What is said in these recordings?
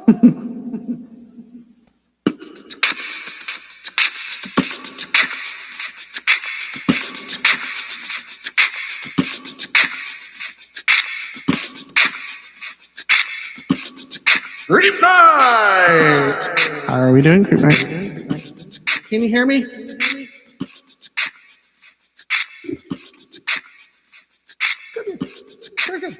Creep night! How are we doing, Creep night? Can you hear me? Very good.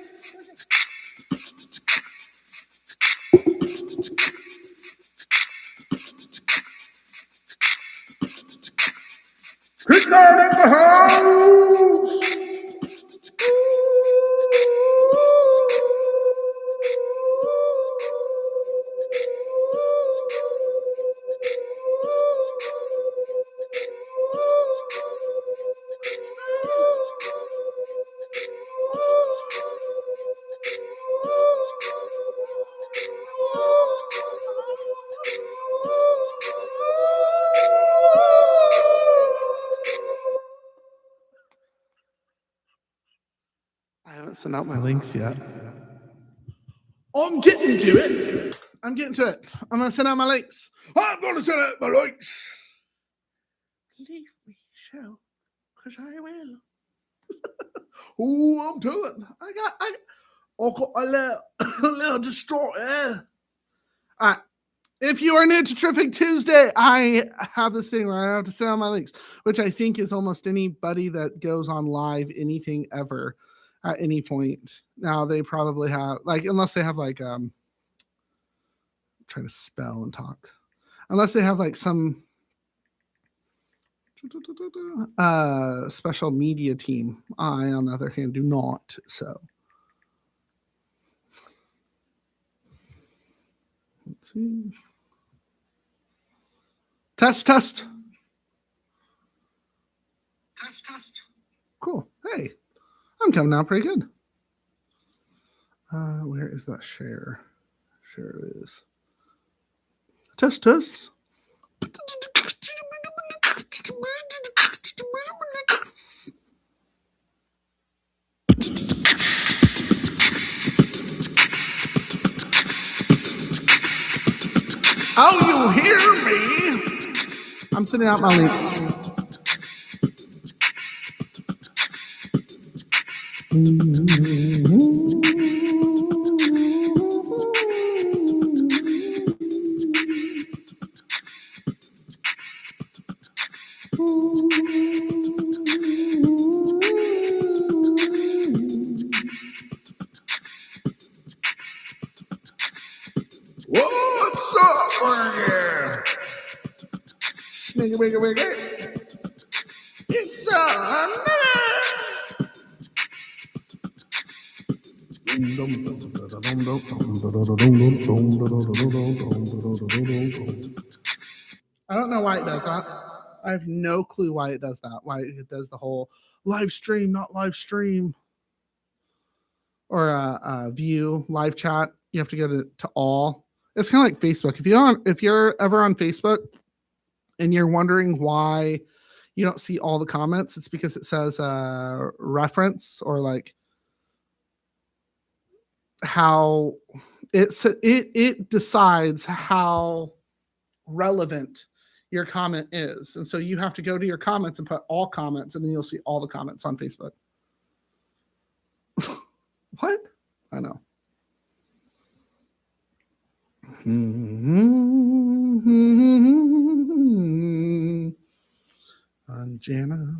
Creep night in the house! I haven't sent out my links yet. I'm getting to it. I'm going to send out my links. I'm going to send out my links. Leave me, show, because I will. Oh, I'm doing. I got a little distraught. All right. If you are new to Terrific Tuesday, I have this thing where I have to send out my links, which I think is almost anybody that goes on live, anything ever, at any point. Now they probably have, like, unless they have like trying to spell and talk, unless they have like some special media team. I, on the other hand, do not. So let's see. Test. Cool. Hey, I'm coming out pretty good. Where is that share? Share it is. Test. Oh, you hear me? I'm sending out my links. What's up, burger? Sniggy. It's I don't know why it does that. I have no clue why it does that. Why it does the whole live stream, not live stream, or view live chat. You have to go to all. It's kind of like Facebook. If you're ever on Facebook and you're wondering why you don't see all the comments, it's because it says reference, or like how it decides how relevant your comment is. And so you have to go to your comments and put all comments, and then you'll see all the comments on Facebook. What? I know. On Jana.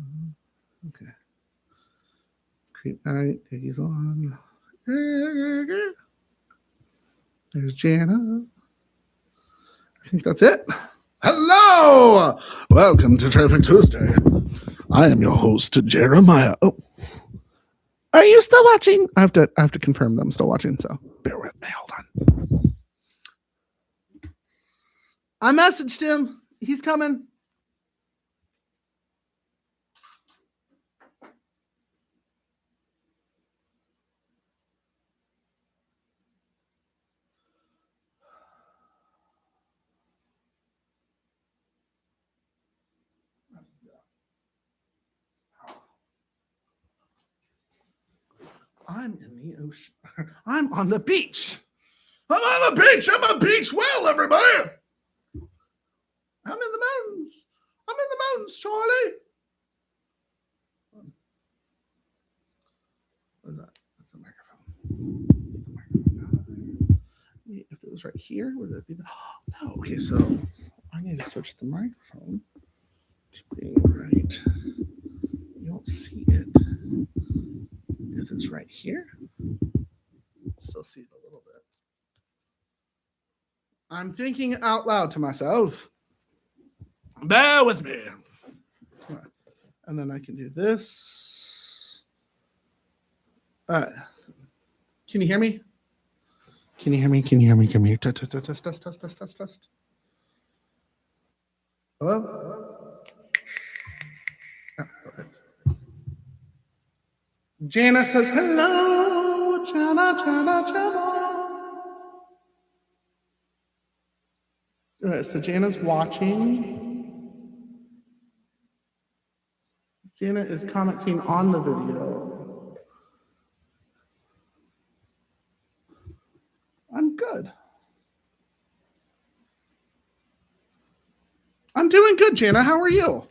Okay. Creep night. He's on. There's Jana. I think that's it. Hello! Welcome to Traffic Tuesday. I am your host, Jeremiah. Oh. Are you still watching? I have to confirm that I'm still watching, so bear with me. Hold on. I messaged him. He's coming. I'm in the ocean. I'm on the beach. I'm on the beach. I'm a beach well, everybody. I'm in the mountains. I'm in the mountains, Charlie. What is that? That's the microphone. If it was right here, would it be the... No. Okay, so I need to switch the microphone to being right. You don't see it. If it's right here, still see it a little bit. I'm thinking out loud to myself. Bear with me. And then I can do this. Can you hear me? Can you hear me? Can you hear me? Can you hear me? Test. Hello? Jana says hello. Jana. All right, so Jana's watching. Jana is commenting on the video. I'm good. I'm doing good, Jana. How are you?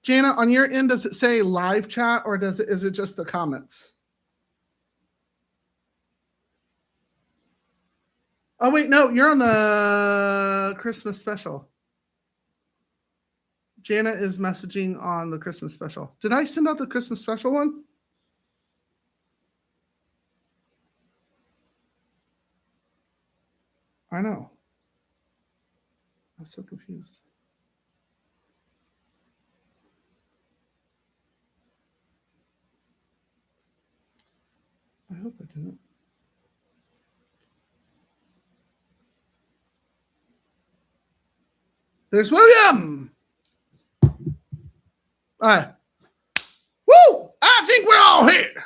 Jana, on your end, does it say live chat or is it just the comments? Oh, wait, no, you're on the Christmas special. Jana is messaging on the Christmas special. Did I send out the Christmas special one? I know. I'm so confused. I hope I didn't. There's William. All right. Woo! I think we're all here.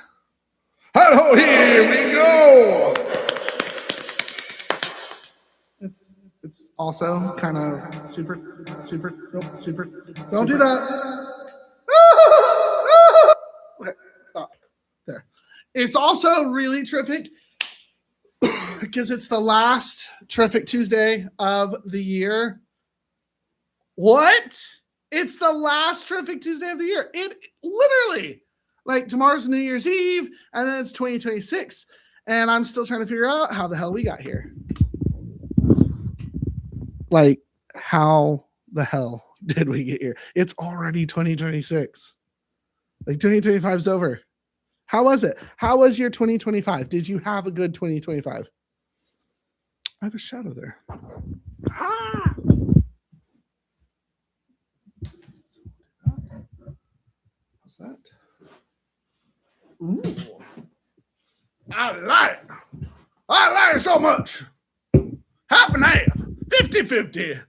Hello, here we go. It's also kind of super. Don't do that. Okay, stop. There. It's also really terrific because it's the last Terrific Tuesday of the year. What? It's the last Terrific Tuesday of the year. It literally, like tomorrow's New Year's Eve, and then it's 2026. And I'm still trying to figure out how the hell we got here. Like, how the hell did we get here? It's already 2026. Like 2025 is over. How was it? How was your 2025? Did you have a good 2025? I have a shadow there. Ah! What's that? Ooh. I like it so much. Half and half. 50-50.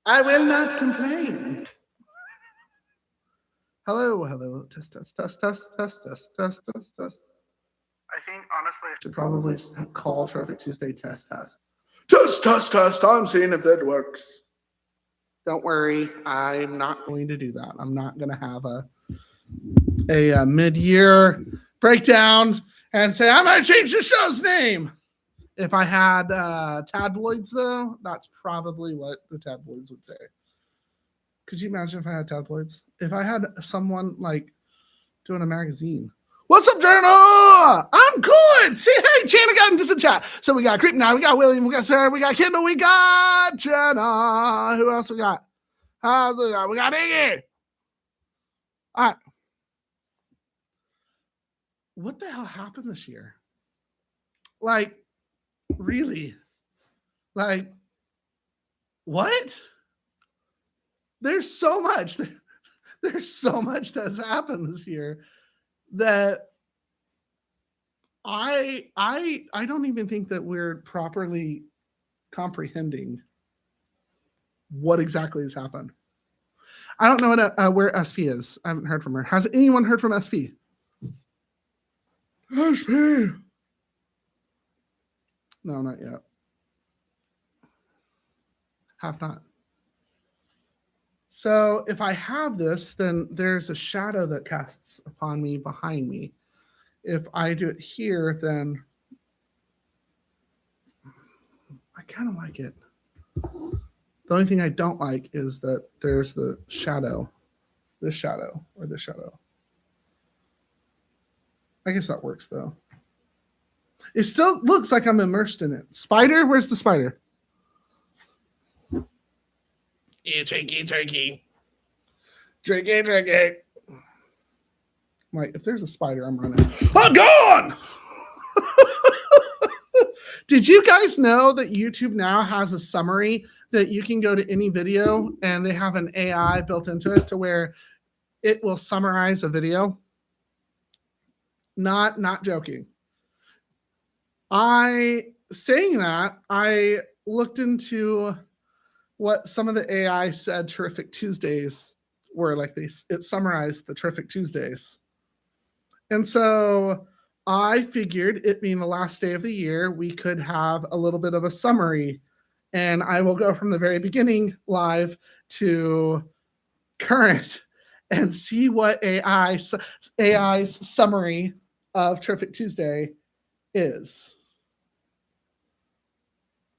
I will not complain. Hello. Test. I think, honestly, I should probably call Terrific Tuesday test. Test. I'm seeing if that works. Don't worry. I'm not going to do that. I'm not going to have a mid-year breakdown and say, I'm going to change the show's name. If I had tabloids, though, that's probably what the tabloids would say. Could you imagine if I had tabloids? If I had someone like doing a magazine. What's up, Jana? I'm good. See, hey, Jana got into the chat. So we got Creep Now, we got William, we got Sarah, we got Kendall, we got Jana. Who else we got? We got Iggy. All right. What the hell happened this year? Like, really? Like, what? There's so much that's happened this year that I don't even think that we're properly comprehending what exactly has happened. I don't know where SP is. I haven't heard from her. Has anyone heard from SP? SP. No, not yet. Have not. So if I have this, then there's a shadow that casts upon me behind me. If I do it here, then kind of like it. The only thing I don't like is that there's the shadow. This shadow or this shadow. I guess that works though. It still looks like I'm immersed in it. Spider? Where's the spider? Yeah, tricky. Tricky. Like, if there's a spider, I'm running. I'm gone! Did you guys know that YouTube now has a summary that you can go to any video and they have an AI built into it to where it will summarize a video? Not joking. Saying that, I looked into what some of the AI said Terrific Tuesdays were like. It summarized the Terrific Tuesdays. And so I figured, it being the last day of the year, we could have a little bit of a summary. And I will go from the very beginning live to current and see what AI's summary of Terrific Tuesday is.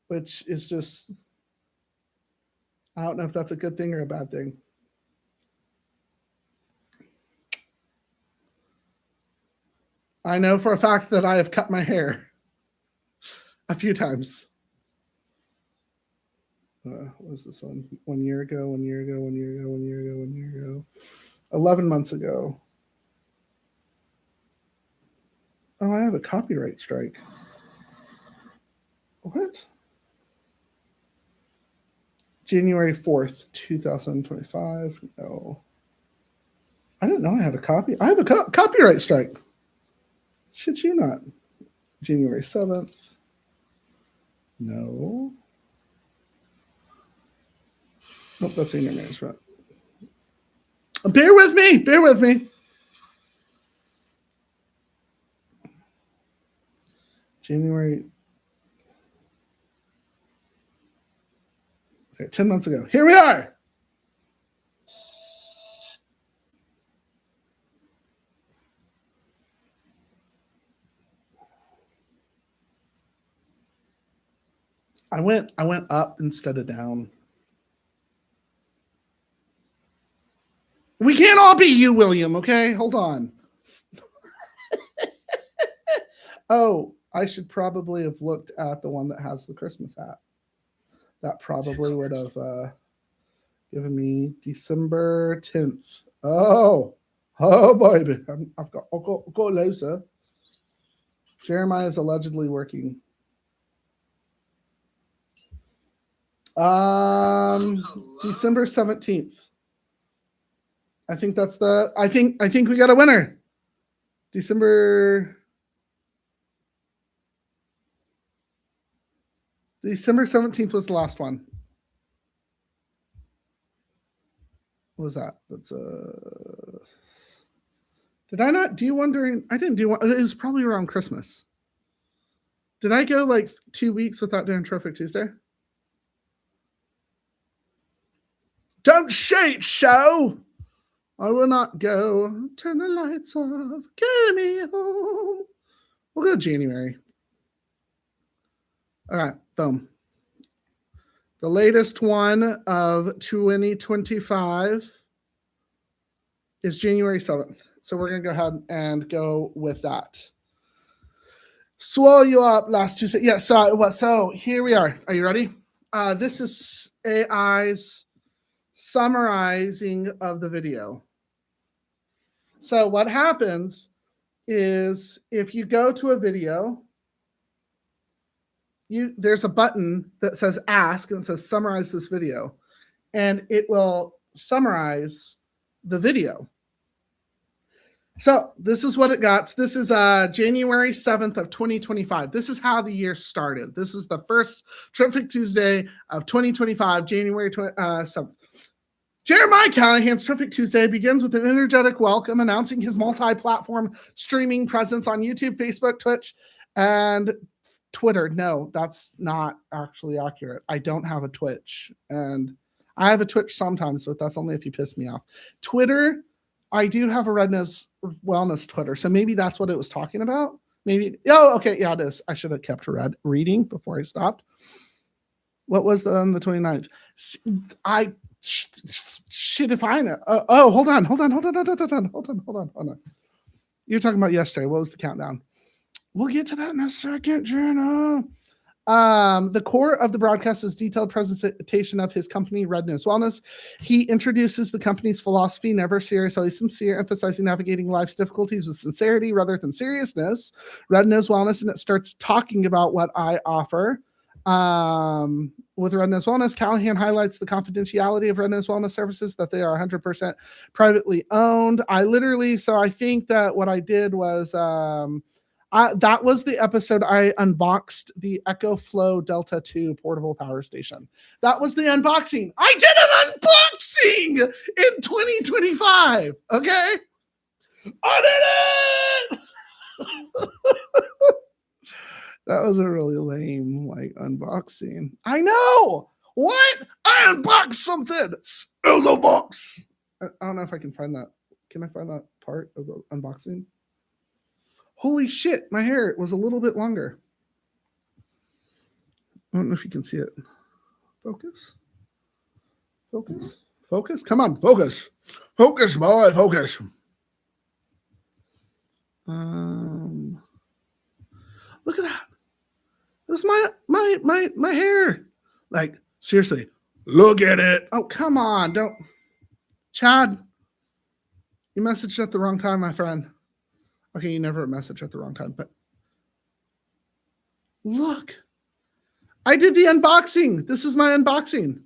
Which is just, I don't know if that's a good thing or a bad thing. I know for a fact that I have cut my hair a few times. What was this one? 1 year ago, 1 year ago, 1 year ago, 1 year ago, 1 year ago. 11 months ago. Oh, I have a copyright strike. What? January 4th, 2025. No. I didn't know I had a copy. I have a copyright strike. Shit you not. January 7th. No. Nope, that's senior management. Bear with me. Bear with me. January. Okay, 10 months ago. Here we are. I went up instead of down. We can't all be you, William, okay? Hold on. Oh, I should probably have looked at the one that has the Christmas hat. That probably would have given me December 10th. Oh, baby. I've got Losa. Jeremiah is allegedly working. December 17th. I think that's I think we got a winner. December 17th was the last one. What was that? That's did I not do one during? I didn't do one. It was probably around Christmas. Did I go like 2 weeks without doing Terrific Tuesday? Don't shake, show. I will not go. Turn the lights off. Carry me home. We'll go January. All right, boom. The latest one of 2025 is January 7th. So we're going to go ahead and go with that. Swallow you up last Tuesday. Yeah, so here we are. Are you ready? This is AI's summarizing of the video. So what happens is if you go to a video, there's a button that says ask and it says summarize this video, and it will summarize the video. So this is what it got. So this is January 7th of 2025. This is how the year started. This is the first Terrific Tuesday of 2025, January 7th. Jeremiah Callihan's Terrific Tuesday begins with an energetic welcome announcing his multi-platform streaming presence on YouTube, Facebook, Twitch, and Twitter. No, that's not actually accurate. I don't have a Twitch, and I have a Twitch sometimes, but that's only if you piss me off. Twitter, I do have a Red Nose Wellness Twitter, so maybe that's what it was talking about. Maybe. Oh, okay, yeah, it is. I should have kept reading before I stopped. What was on the 29th? Shit if I know. Hold on. You're talking about yesterday. What was the countdown? We'll get to that in a second, Jenna. The core of the broadcast is detailed presentation of his company, Red Nose Wellness. He introduces the company's philosophy, never serious, always sincere, emphasizing navigating life's difficulties with sincerity rather than seriousness. Red Nose Wellness, and it starts talking about what I offer. With Red Nose Wellness, Callihan highlights the confidentiality of Red Nose Wellness services, that they are 100% privately owned. I think that what I did was, that was the episode I unboxed the Echo Flow Delta 2 portable power station. That was the unboxing. I did an unboxing in 2025. Okay? I did it! That was a really lame unboxing. I know. What? I unboxed something. It was a box. I don't know if I can find that. Can I find that part of the unboxing? Holy shit, my hair was a little bit longer. I don't know if you can see it. Focus. Come on, focus. Focus, boy, focus. Look at that. It was my hair. Seriously, look at it. Oh, come on. Don't. Chad, you messaged at the wrong time, my friend. Okay, you never message at the wrong time, but look. I did the unboxing. This is my unboxing.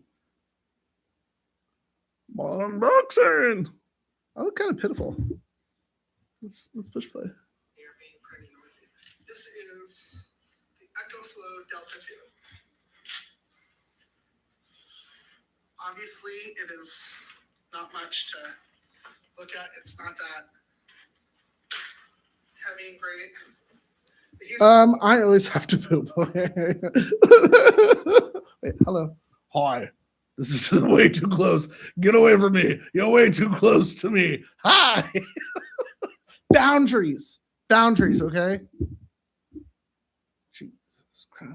I look kind of pitiful. Let's push play. This is the Echo Flow Delta 2. Obviously, it is not much to look at. It's not that heavy and great. I always have to poop. Wait, hello. Hi. This is way too close. Get away from me. You're way too close to me. Hi. Boundaries, okay? Jesus Christ.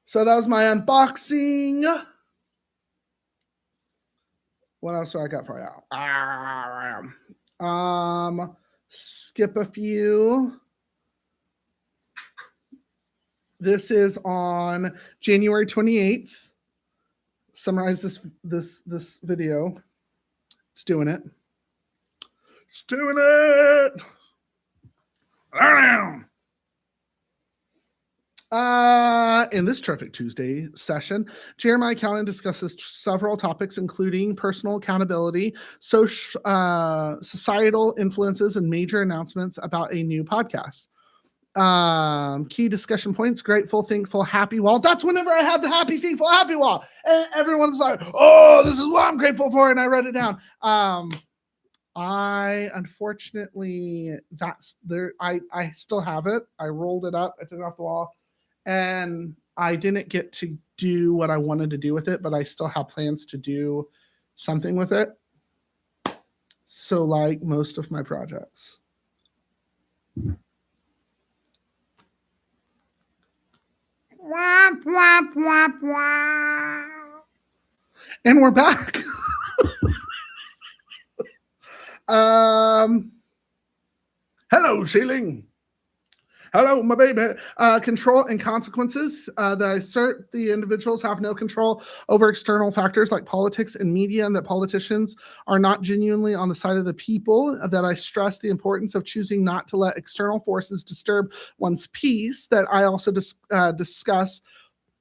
So that was my unboxing. What else do I got for you? Skip a few. This is on January 28th. Summarize this video. It's doing it. In this Terrific Tuesday session, Jeremiah Callihan discusses several topics, including personal accountability, societal influences, and major announcements about a new podcast. Key discussion points: grateful, thankful, happy wall. That's whenever I had the happy, thankful, happy wall. And everyone's like, oh, this is what I'm grateful for. And I wrote it down. I unfortunately, that's there. I still have it. I rolled it up. I took it off the wall. And I didn't get to do what I wanted to do with it, but I still have plans to do something with it. So like most of my projects. And we're back. Hello, ceiling. Hello, my baby. Control and consequences. That I assert the individuals have no control over external factors like politics and media, and that politicians are not genuinely on the side of the people. That I stress the importance of choosing not to let external forces disturb one's peace. That I also discuss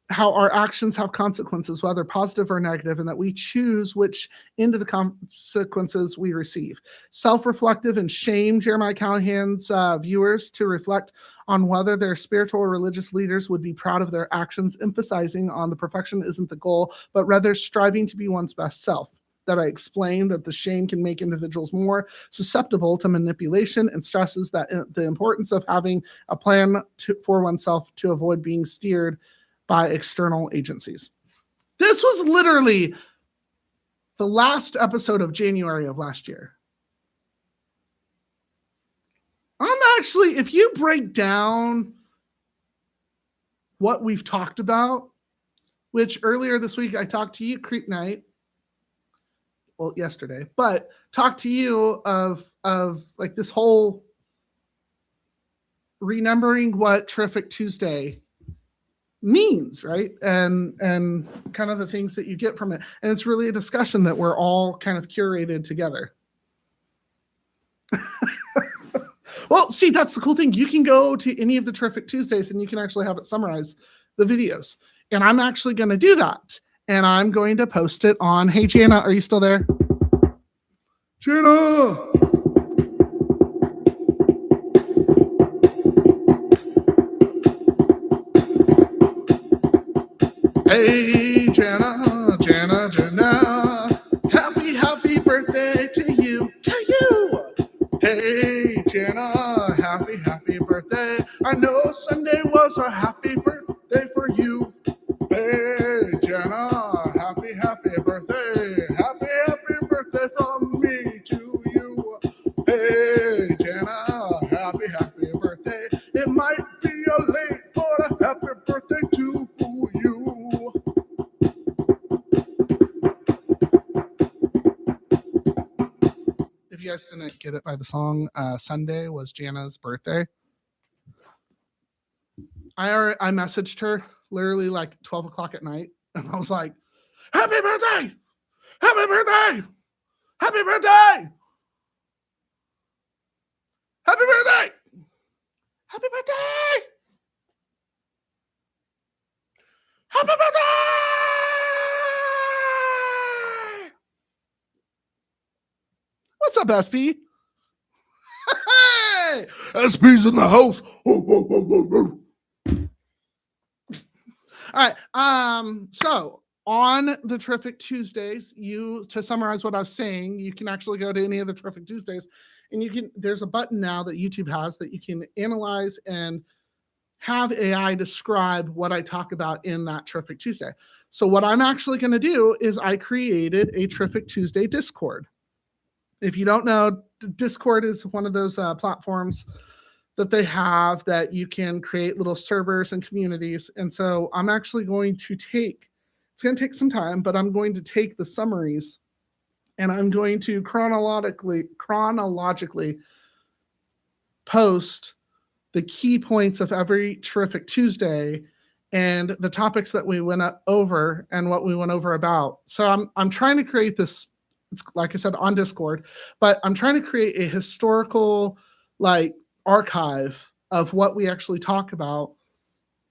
how our actions have consequences, whether positive or negative, and that we choose which end of the consequences we receive. Self-reflective and shame Jeremiah Callihan's viewers to reflect on whether their spiritual or religious leaders would be proud of their actions, emphasizing on the perfection isn't the goal, but rather striving to be one's best self. That I explain that the shame can make individuals more susceptible to manipulation, and stresses that the importance of having a plan for oneself to avoid being steered by external agencies. This was literally the last episode of January of last year. I'm actually, if you break down what we've talked about, which earlier this week I talked to you, Creep Night. Well, yesterday, but talked to you of like this whole remembering what Terrific Tuesday means, right? And kind of the things that you get from it. And it's really a discussion that we're all kind of curated together. Well, see, that's the cool thing. You can go to any of the Terrific Tuesdays and you can actually have it summarize the videos. And I'm actually going to do that. And I'm going to post it on, hey, Jana, are you still there? Jana! Hey, Jana, Jana, Jana, happy birthday to you, Hey, Jana, happy birthday. I know Sunday was a happy birthday for you. Hey, Jana, happy birthday. Happy birthday from me to you. Hey, Jana, happy birthday. It might be a late, but a happy birthday to you. If you guys didn't get it by the song, Sunday was Jana's birthday. I messaged her literally like 12 o'clock at night, and I was like, happy birthday! Happy birthday! Happy birthday! Happy birthday! Happy birthday! Happy birthday! What's up, SP? Hey! SP's in the house. All right. So on the Terrific Tuesdays, to summarize what I was saying, you can actually go to any of the Terrific Tuesdays, and there's a button now that YouTube has that you can analyze and have AI describe what I talk about in that Terrific Tuesday. So what I'm actually going to do is I created a Terrific Tuesday Discord. If you don't know, Discord is one of those platforms that they have that you can create little servers and communities. And so I'm actually going to it's going to take some time, but I'm going to take the summaries and I'm going to chronologically post the key points of every Terrific Tuesday and the topics that we went over and what we went over about. So I'm trying to create this, it's like I said, on Discord, but I'm trying to create a historical archive of what we actually talk about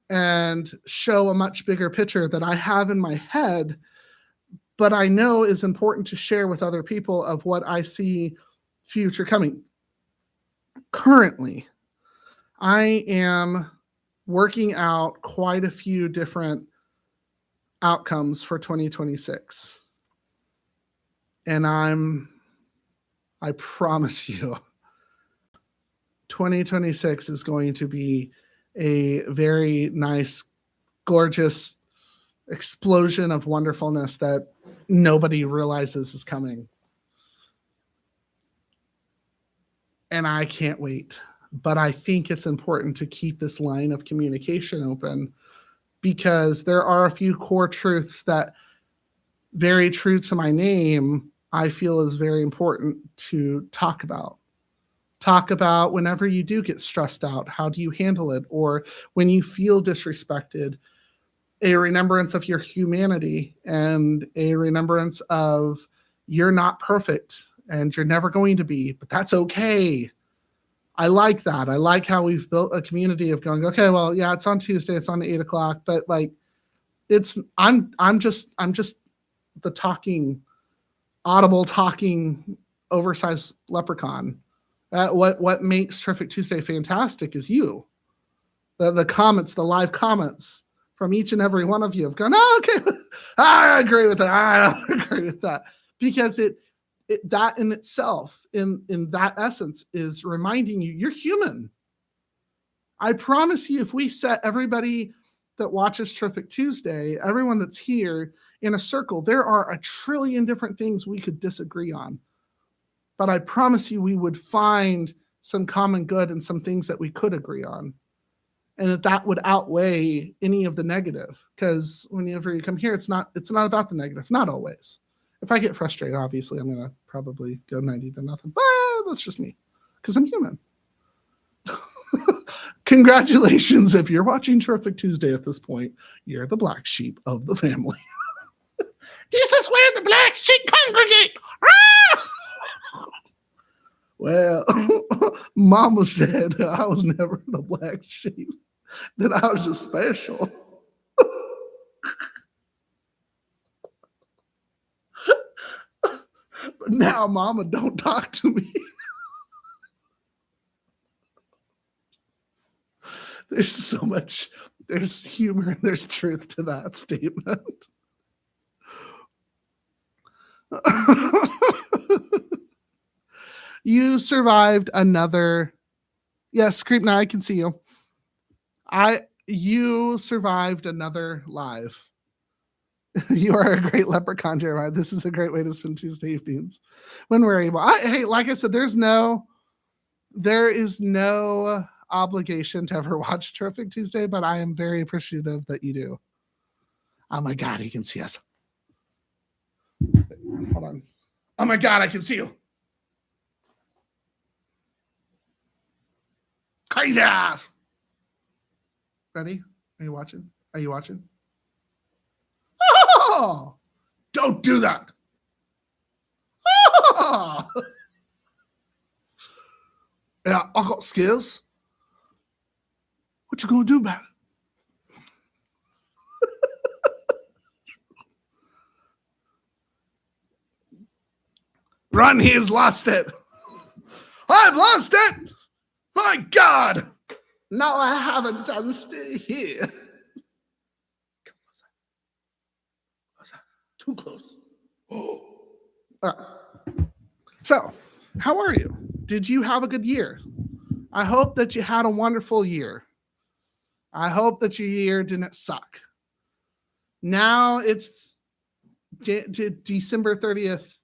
and show a much bigger picture that I have in my head, but I know is important to share with other people of what I see future coming. Currently, I am working out quite a few different outcomes for 2026. And I promise you, 2026 is going to be a very nice, gorgeous explosion of wonderfulness that nobody realizes is coming. And I can't wait. But I think it's important to keep this line of communication open because there are a few core truths that, very true to my name, I feel is very important to talk about. Talk about whenever you do get stressed out, how do you handle it? Or when you feel disrespected, a remembrance of your humanity and a remembrance of you're not perfect and you're never going to be, but that's okay. I like that. I like how we've built a community of going, okay, well, yeah, it's on Tuesday, it's on 8 o'clock, but I'm just the audible talking, oversized leprechaun. What makes Terrific Tuesday fantastic is you. The comments, the live comments from each and every one of you have gone, oh, okay, I agree with that. I agree with that. Because that in itself, in that essence, is reminding you you're human. I promise you, if we set everybody that watches Terrific Tuesday, everyone that's here in a circle, there are a trillion different things we could disagree on. But I promise you we would find some common good and some things that we could agree on. and that would outweigh any of the negative. Because whenever you come here, it's not about the negative, not always. If I get frustrated, obviously I'm gonna probably go 90-0, but that's just me because I'm human. Congratulations, if you're watching Terrific Tuesday at this point, you're the black sheep of the family. This is where the black sheep congregate. Well, Mama said I was never the black sheep, that I was just special. But now Mama don't talk to me. There's humor and there's truth to that statement. You survived another. Yes, Creep, now I can see you. You survived another live. You are a great leprechaun, Jeremiah. This is a great way to spend Tuesday evenings when we're able. Hey, like I said, there is no obligation to ever watch Terrific Tuesday, but I am very appreciative that you do. Oh my God, he can see us. Hold on. Oh my God, I can see you. Crazy ass. Ready? Are you watching? Are you watching? Oh, don't do that. Oh. Yeah, I got skills. What you gonna do about it? Run, he's lost it. I've lost it. My God. No, I haven't done stay here. Too close. Oh. So, how are you? Did you have a good year? I hope that you had a wonderful year. I hope that your year didn't suck. Now it's December 30th,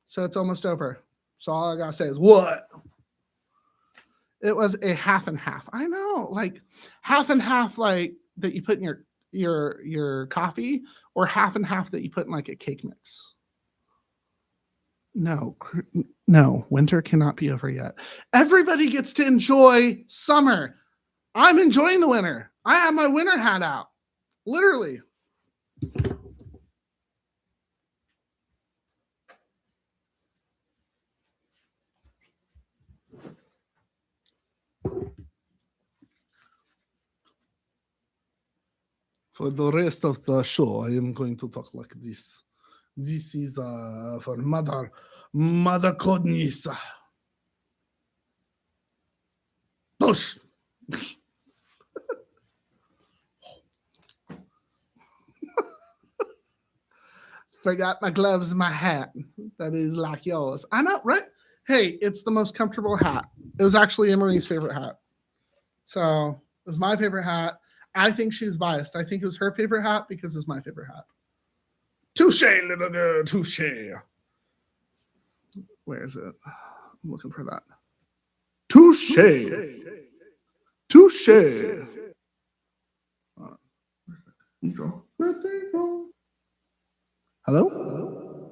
so it's almost over. So all I gotta say is what? It was a half and half. I know, like half and half, like that you put in your coffee, or half and half that you put in like a cake mix. No, winter cannot be over yet. Everybody gets to enjoy summer. I'm enjoying the winter. I have my winter hat out, literally. For the rest of the show, I am going to talk like this. This is for Mother Goodness. Push. Forgot my gloves and my hat. That is like yours. I know, right? Hey, it's the most comfortable hat. It was actually Emery's favorite hat. So it was my favorite hat. I think she's biased. I think it was her favorite hat because it's my favorite hat. Touche, little girl, touche. Where is it? I'm looking for that. Touche. Touche. Hello?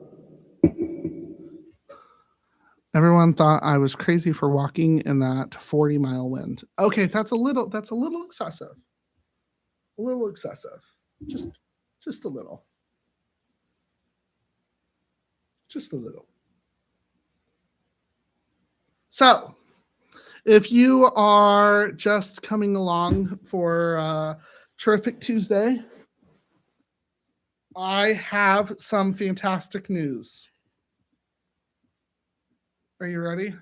Everyone thought I was crazy for walking in that 40-mile wind. Okay, that's a little excessive. A little excessive. Just a little. Just a little. So, if you are just coming along for Terrific Tuesday, I have some fantastic news. Are you ready?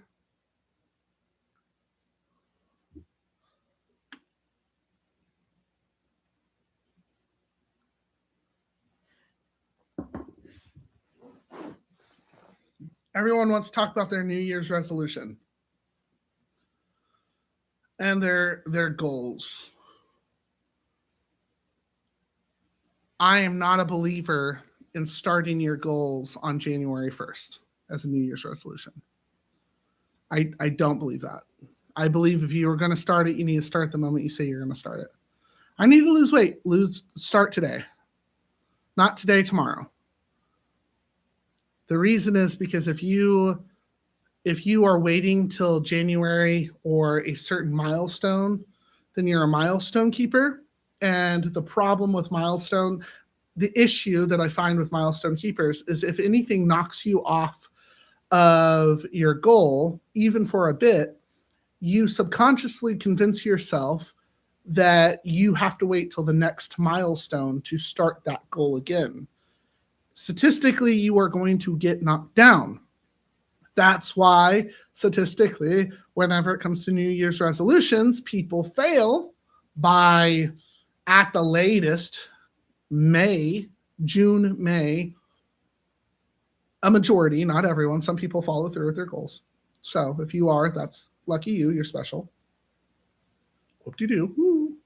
Everyone wants to talk about their New Year's resolution and their goals. I am not a believer in starting your goals on January 1st as a New Year's resolution. I don't believe that. I believe if you are going to start it, you need to start the moment you say you're going to start it. I need to lose weight. Start today. Not today, tomorrow. The reason is because if you are waiting till January or a certain milestone, then you're a milestone keeper. And the problem with the issue that I find with milestone keepers is if anything knocks you off of your goal, even for a bit, you subconsciously convince yourself that you have to wait till the next milestone to start that goal again. Statistically, you are going to get knocked down. That's why, statistically, whenever it comes to New Year's resolutions, people fail by, at the latest, June, May. A majority, not everyone. Some people follow through with their goals. So if you are, that's lucky you. You're special. Whoop-de-doo.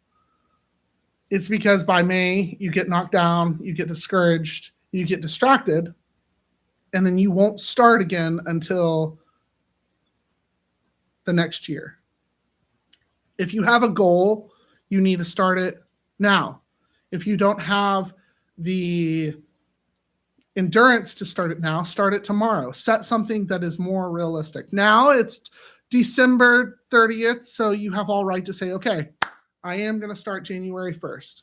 It's because by May, you get knocked down, you get discouraged, you get distracted, and then you won't start again until the next year. If you have a goal, you need to start it now. If you don't have the endurance to start it now, start it tomorrow. Set something that is more realistic. Now it's December 30th, so you have all right to say, okay, I am going to start January 1st.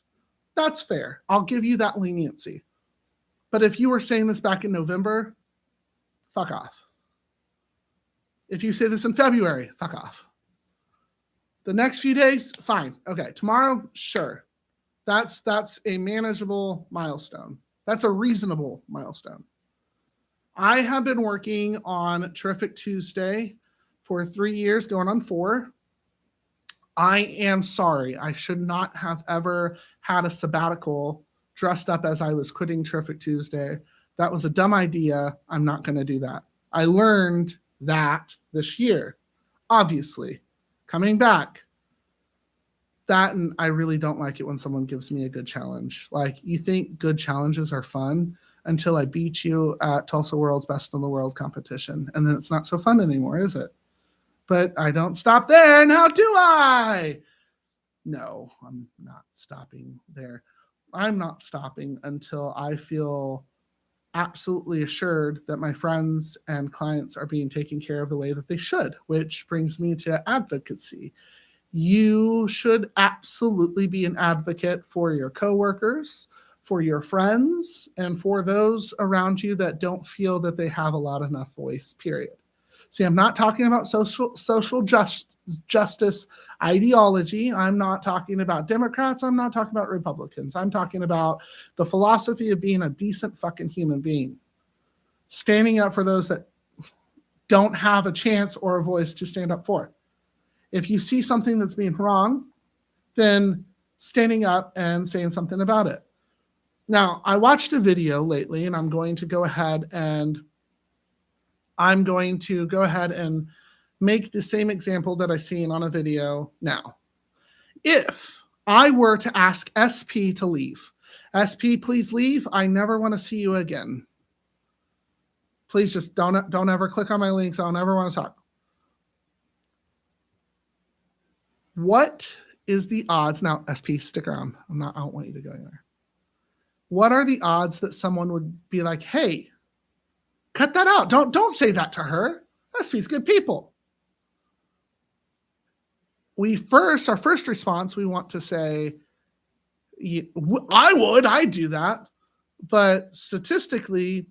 That's fair. I'll give you that leniency. But if you were saying this back in November, fuck off. If you say this in February, fuck off. The next few days, fine. Okay, tomorrow, sure. That's a manageable milestone. That's a reasonable milestone. I have been working on Terrific Tuesday for 3 years, going on 4. I am sorry. I should not have ever had a sabbatical dressed up as I was quitting Terrific Tuesday. That was a dumb idea. I'm not going to do that. I learned that this year, obviously. Coming back, that, and I really don't like it when someone gives me a good challenge. Like, you think good challenges are fun until I beat you at Tulsa World's Best in the World competition. And then it's not so fun anymore, is it? But I don't stop there. Now do I? No, I'm not stopping there. I'm not stopping until I feel absolutely assured that my friends and clients are being taken care of the way that they should, which brings me to advocacy. You should absolutely be an advocate for your coworkers, for your friends, and for those around you that don't feel that they have a loud enough voice, period. See, I'm not talking about social justice ideology. I'm not talking about Democrats. I'm not talking about Republicans. I'm talking about the philosophy of being a decent fucking human being. Standing up for those that don't have a chance or a voice to stand up for. If you see something that's being wrong, then standing up and saying something about it. Now, I watched a video lately, and I'm going to go ahead and make the same example that I seen on a video now. If I were to ask SP to leave, SP, please leave. I never want to see you again. Please just don't ever click on my links. I'll never want to talk. What is the odds? Now, SP, stick around. I don't want you to go anywhere. What are the odds that someone would be like, hey, cut that out. Don't say that to her. SP's good people. Our first response, we want to say, I'd do that. But statistically,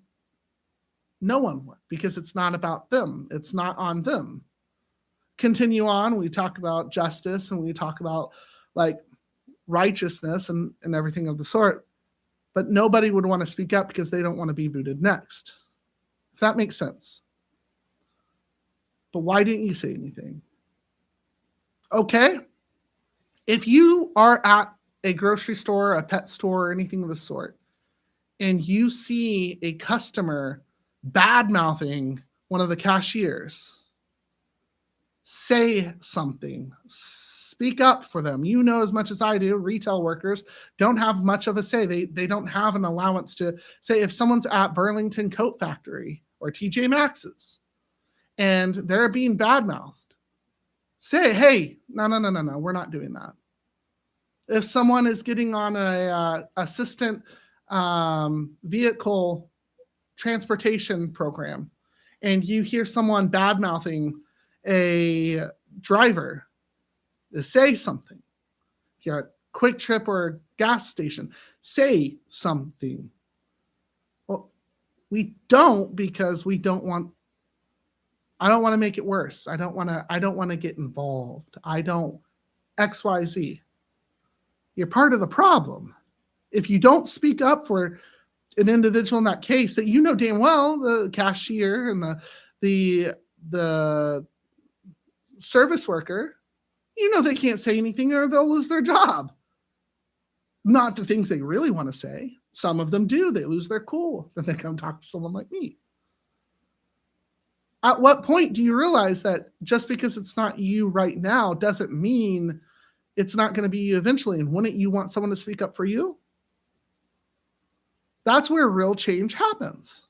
no one would, because it's not about them. It's not on them. Continue on. We talk about justice and we talk about like righteousness and everything of the sort. But nobody would want to speak up because they don't want to be booted next. If that makes sense. But why didn't you say anything? Okay. If you are at a grocery store, a pet store, or anything of the sort, and you see a customer bad-mouthing one of the cashiers, say something. Speak up for them. You know as much as I do, retail workers don't have much of a say. They don't have an allowance to say if someone's at Burlington Coat Factory or TJ Maxx's and they're being bad-mouthed. Say, hey, no, we're not doing that. If someone is getting on a assistant vehicle transportation program and you hear someone bad mouthing a driver, say something. If you're at Quick Trip or a gas station, say something. Well, we don't, because we don't want, I don't want to make it worse. I don't want to get involved. I don't XYZ. You're part of the problem. If you don't speak up for an individual in that case that you know damn well, the cashier and the service worker, you know they can't say anything or they'll lose their job. Not the things they really want to say. Some of them do. They lose their cool. Then they come talk to someone like me. At what point do you realize that just because it's not you right now doesn't mean it's not going to be you eventually? And wouldn't you want someone to speak up for you? That's where real change happens.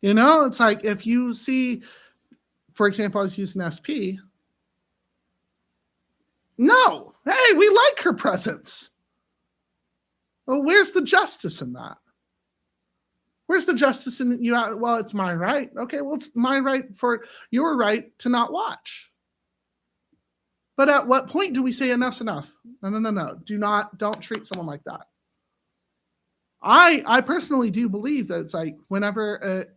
You know, it's like if you see, for example, I was using SP. No, hey, we like her presence. Well, where's the justice in that? Where's the justice in you? Well, it's my right. Okay, well, it's my right for your right to not watch. But at what point do we say enough's enough? No. Don't treat someone like that. I personally do believe that it's like whenever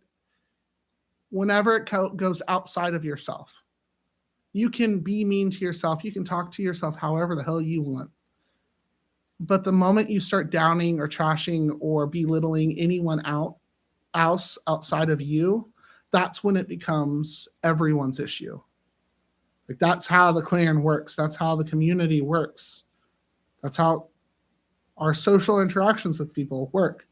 it goes outside of yourself, you can be mean to yourself. You can talk to yourself however the hell you want. But the moment you start downing or trashing or belittling anyone else outside of you, that's when it becomes everyone's issue. Like that's how the clan works. That's how the community works. That's how our social interactions with people work.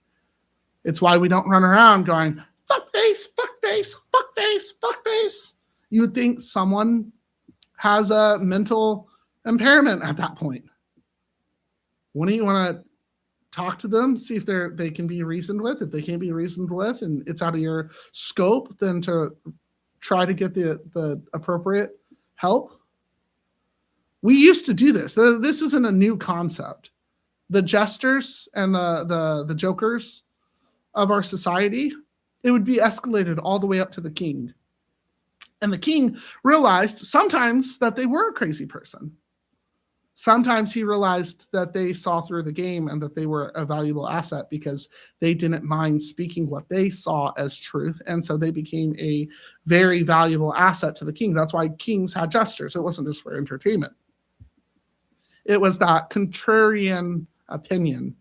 It's why we don't run around going, fuck face, fuck face, fuck face, fuck face. You would think someone has a mental impairment at that point. Wouldn't you want to talk to them, see if they can be reasoned with? If they can't be reasoned with and it's out of your scope, then to try to get the appropriate help. We used to do this. This isn't a new concept. The jesters and the jokers of our society, it would be escalated all the way up to the king. And the king realized sometimes that they were a crazy person. Sometimes he realized that they saw through the game and that they were a valuable asset because they didn't mind speaking what they saw as truth. And so they became a very valuable asset to the king. That's why kings had jesters. It wasn't just for entertainment. It was that contrarian opinion.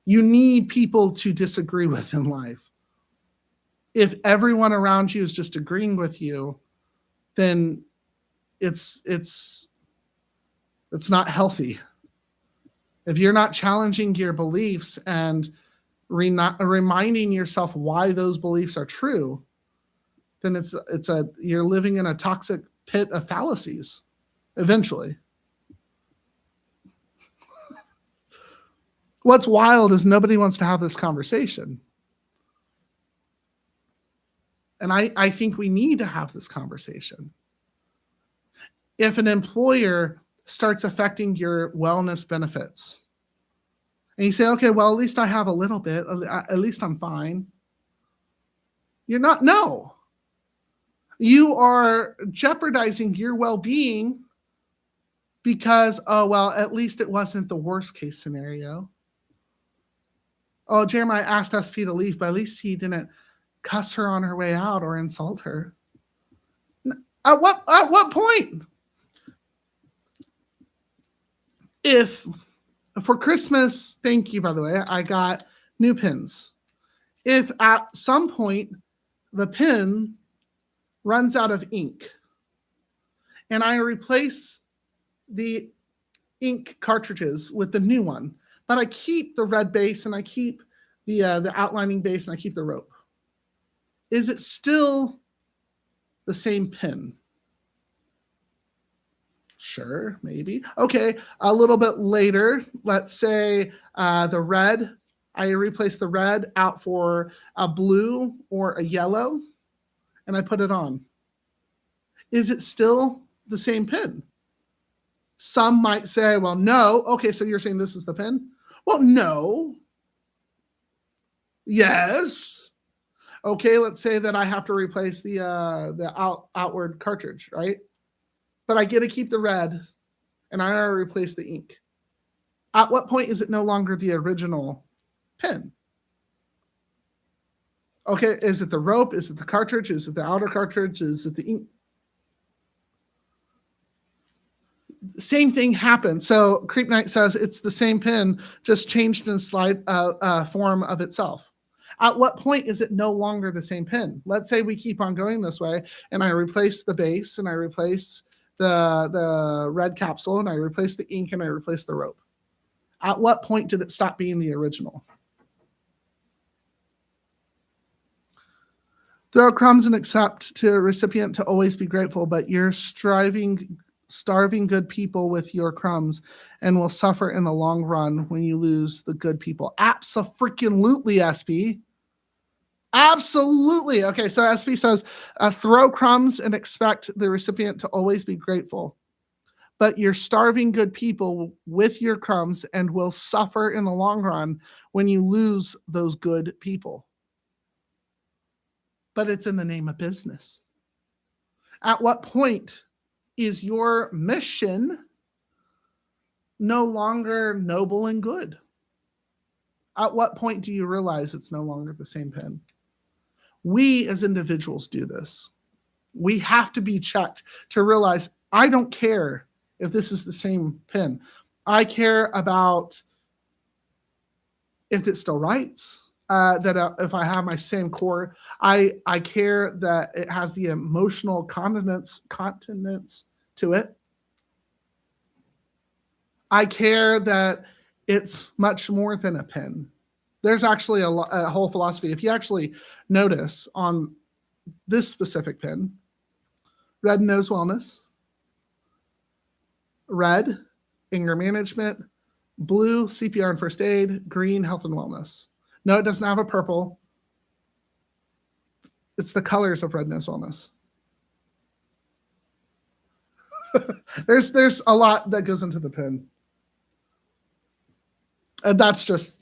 You need people to disagree with in life. If everyone around you is just agreeing with you, then it's not healthy. If you're not challenging your beliefs and reminding yourself why those beliefs are true, then you're living in a toxic pit of fallacies eventually. What's wild is nobody wants to have this conversation. And I think we need to have this conversation. If an employer starts affecting your wellness benefits, and you say, okay, well, at least I have a little bit, at least I'm fine. You're not, no. You are jeopardizing your well-being because, oh, well, at least it wasn't the worst case scenario. Oh, Jeremiah asked SP to leave, but at least he didn't cuss her on her way out or insult her. At what point? If for Christmas, thank you, by the way, I got new pins. If at some point the pen runs out of ink and I replace the ink cartridges with the new one, but I keep the red base and I keep the outlining base and I keep the rope, is it still the same pen? Sure, maybe. Okay, a little bit later, let's say the red, I replace the red out for a blue or a yellow, and I put it on. Is it still the same pin? Some might say, well, no. Okay, so you're saying this is the pin? Well, no. Yes. Okay, let's say that I have to replace the outward cartridge, right? But I get to keep the red, and I already replace the ink. At what point is it no longer the original pin? Okay, is it the rope? Is it the cartridge? Is it the outer cartridge? Is it the ink? Same thing happens. So Creep Knight says it's the same pin, just changed in slide form of itself. At what point is it no longer the same pin? Let's say we keep on going this way, and I replace the base, and I replace the red capsule, and I replace the ink, and I replace the rope. At what point did it stop being the original? Throw crumbs and accept to a recipient to always be grateful, but you're starving good people with your crumbs and will suffer in the long run when you lose the good people. Abso-freaking-lutely, SB. Absolutely. Okay, so SB says, throw crumbs and expect the recipient to always be grateful. But you're starving good people with your crumbs and will suffer in the long run when you lose those good people. But it's in the name of business. At what point is your mission no longer noble and good? At what point do you realize it's no longer the same pin? We as individuals do this. We have to be checked to realize I don't care if this is the same pin. I care about if it still writes. That if I have my same core, I care that it has the emotional continence to it. I care that it's much more than a pen. There's actually a whole philosophy. If you actually notice on this specific pen, red Nose Wellness, red anger management, blue CPR and first aid, green health and wellness. No, it doesn't have a purple. It's the colors of red Nose Wellness. There's a lot that goes into the pen. And that's just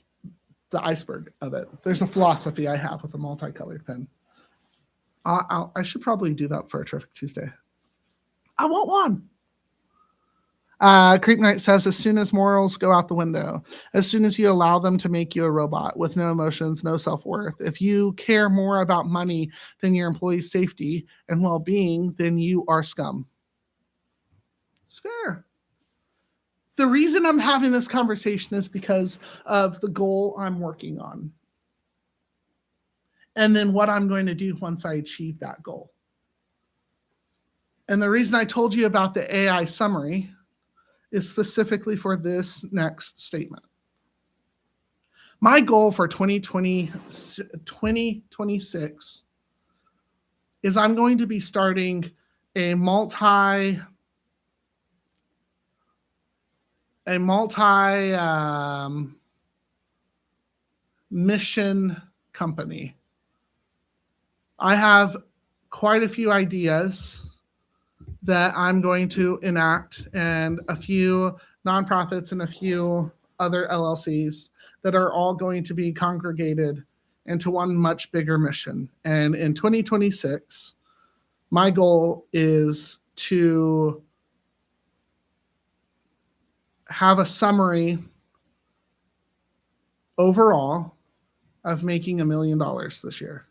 the iceberg of it. There's a philosophy I have with a multicolored pen. I should probably do that for a Terrific Tuesday. I want one. Creep Knight says, as soon as morals go out the window, as soon as you allow them to make you a robot with no emotions, no self-worth, if you care more about money than your employees' safety and well-being, then you are scum. It's fair. The reason I'm having this conversation is because of the goal I'm working on. And then what I'm going to do once I achieve that goal. And the reason I told you about the AI summary is specifically for this next statement. My goal for 2026 is I'm going to be starting a multi mission company. I have quite a few ideas that I'm going to enact, and a few nonprofits and a few other LLCs that are all going to be congregated into one much bigger mission. And in 2026, my goal is to have a summary overall of making $1 million this year.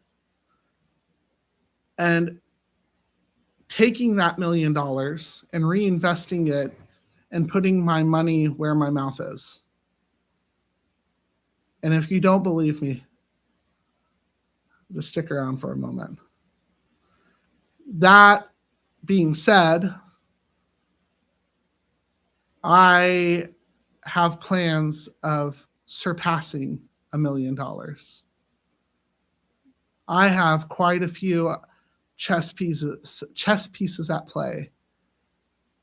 And taking that $1 million and reinvesting it and putting my money where my mouth is. And if you don't believe me, just stick around for a moment. That being said, I have plans of surpassing $1 million. I have quite a few chess pieces at play.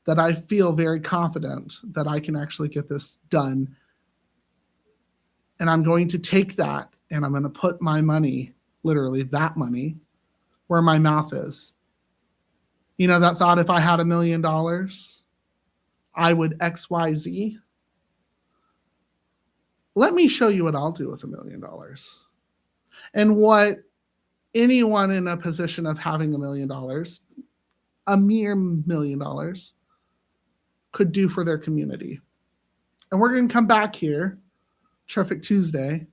that I feel very confident that I can actually get this done. And I'm going to take that and I'm going to put my money, literally that money, where my mouth is. You know, that thought, if I had $1 million, I would XYZ. Let me show you what I'll do with $1 million. And what anyone in a position of having $1 million, a mere $1 million, could do for their community. And we're going to come back here, Terrific Tuesday,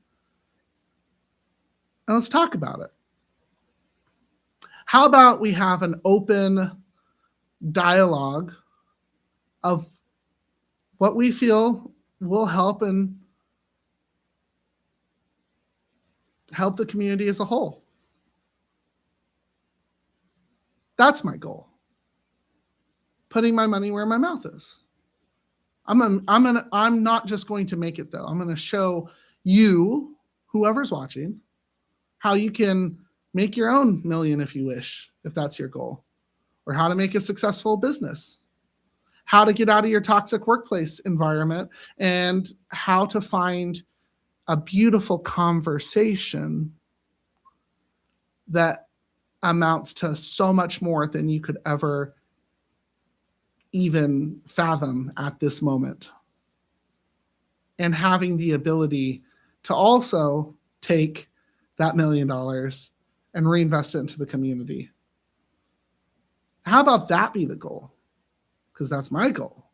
and let's talk about it. How about we have an open dialogue of what we feel will help and help the community as a whole. That's my goal. Putting my money where my mouth is. I'm not just going to make it though. I'm going to show you, whoever's watching, how you can make your own million if you wish, if that's your goal, or how to make a successful business, how to get out of your toxic workplace environment, and how to find a beautiful conversation that amounts to so much more than you could ever even fathom at this moment. And having the ability to also take that $1 million and reinvest it into the community. How about that be the goal? Because that's my goal.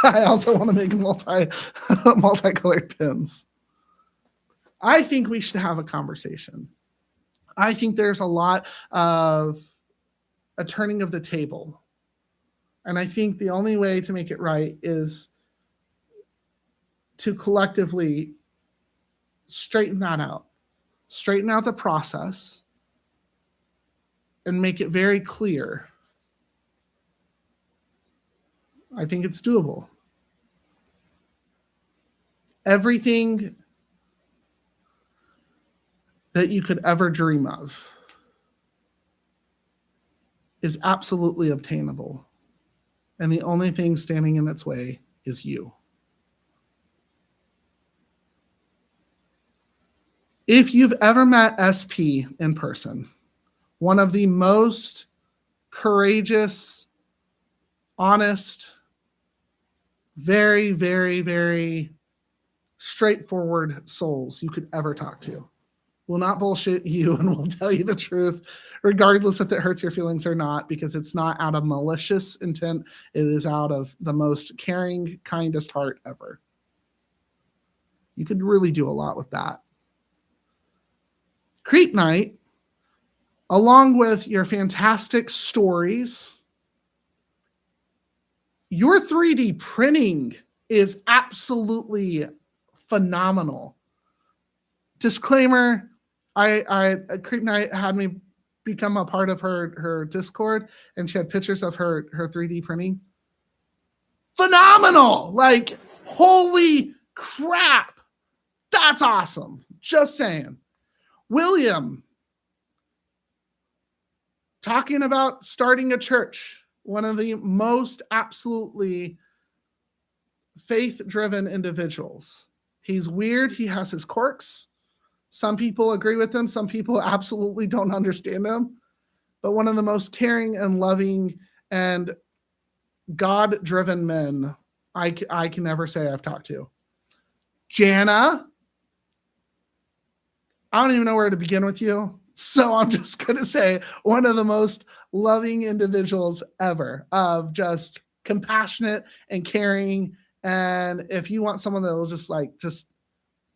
I also want to make multicolored pins. I think we should have a conversation. I think there's a lot of a turning of the table. And I think the only way to make it right is to collectively straighten that out, straighten out the process, and make it very clear. I think it's doable. Everything that you could ever dream of is absolutely obtainable. And the only thing standing in its way is you. If you've ever met SP in person, one of the most courageous, honest, very, very, very straightforward souls you could ever talk to, will not bullshit you and will tell you the truth, regardless if it hurts your feelings or not, because it's not out of malicious intent. It is out of the most caring, kindest heart ever. You could really do a lot with that. Creep Night, along with your fantastic stories, your 3D printing is absolutely phenomenal. Disclaimer, Creep Night had me become a part of her Discord, and she had pictures of her 3D printing. Phenomenal! Like, holy crap! That's awesome. Just saying. William, talking about starting a church, one of the most absolutely faith-driven individuals. He's weird. He has his quirks. Some people agree with him. Some people absolutely don't understand him. But one of the most caring and loving and God-driven men I can never say I've talked to. Jana, I don't even know where to begin with you. So I'm just going to say one of the most loving individuals ever, of just compassionate and caring. And if you want someone that will just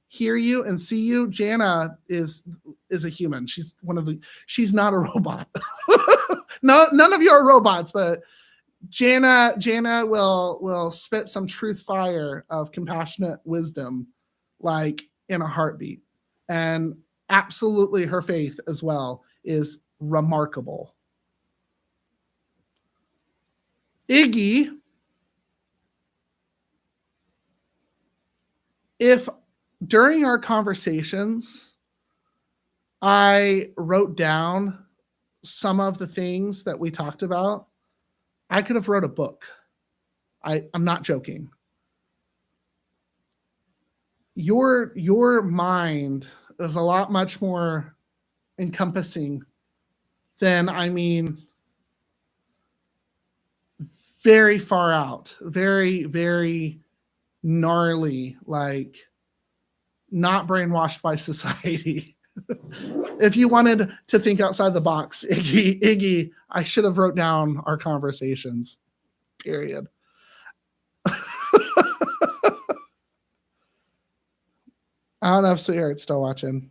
hear you and see you, Jana is a human. She's not a robot. No, none of you are robots, but Jana will spit some truth fire of compassionate wisdom, like in a heartbeat. And absolutely her faith as well is remarkable. Iggy, if during our conversations I wrote down some of the things that we talked about. I could have wrote a book. I'm not joking. Your mind is a lot much more encompassing than, I mean, very far out, very, very gnarly, like not brainwashed by society. If you wanted to think outside the box, Iggy, I should have wrote down our conversations. Period. I don't know if Sweetheart's still watching.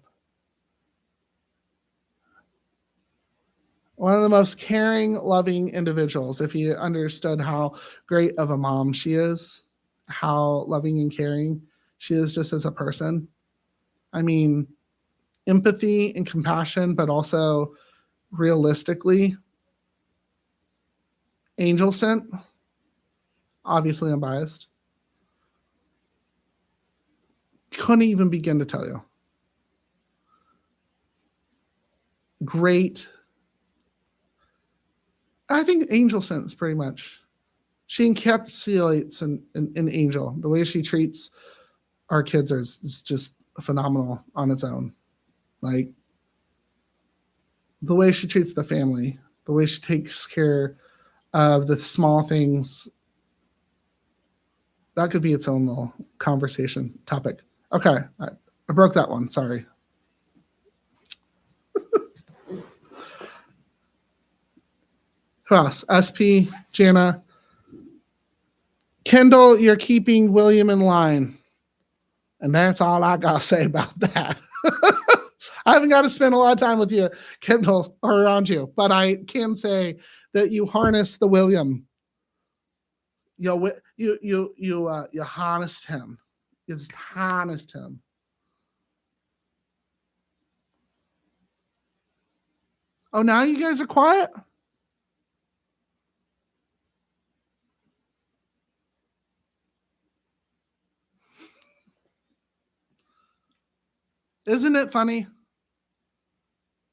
One of the most caring, loving individuals. If you understood how great of a mom she is, how loving and caring she is just as a person. I mean, empathy and compassion, but also realistically, angel sent. Obviously, I'm biased. Couldn't even begin to tell you. Great. I think angel sent is pretty much. She encapsulates an angel. The way she treats our kids is just phenomenal on its own. Like the way she treats the family, the way she takes care of the small things. That could be its own little conversation topic. Okay, I broke that one. Sorry. Who else? SP, Jana. Kendall, you're keeping William in line. And that's all I got to say about that. I haven't got to spend a lot of time with you, Kendall, or around you, but I can say that you harness the William. You harnessed him. You just harnessed him. Oh, now you guys are quiet? Isn't it funny?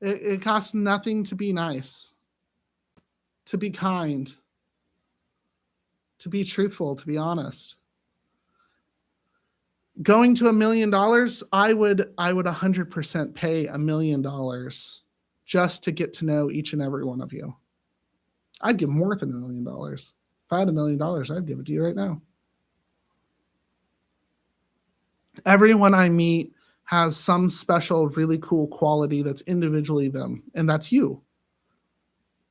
It costs nothing to be nice, to be kind, to be truthful, to be honest. Going to $1 million, I would 100% pay $1 million just to get to know each and every one of you. I'd give more than $1 million. If I had $1 million, I'd give it to you right now. Everyone I meet has some special, really cool quality that's individually them, and that's you.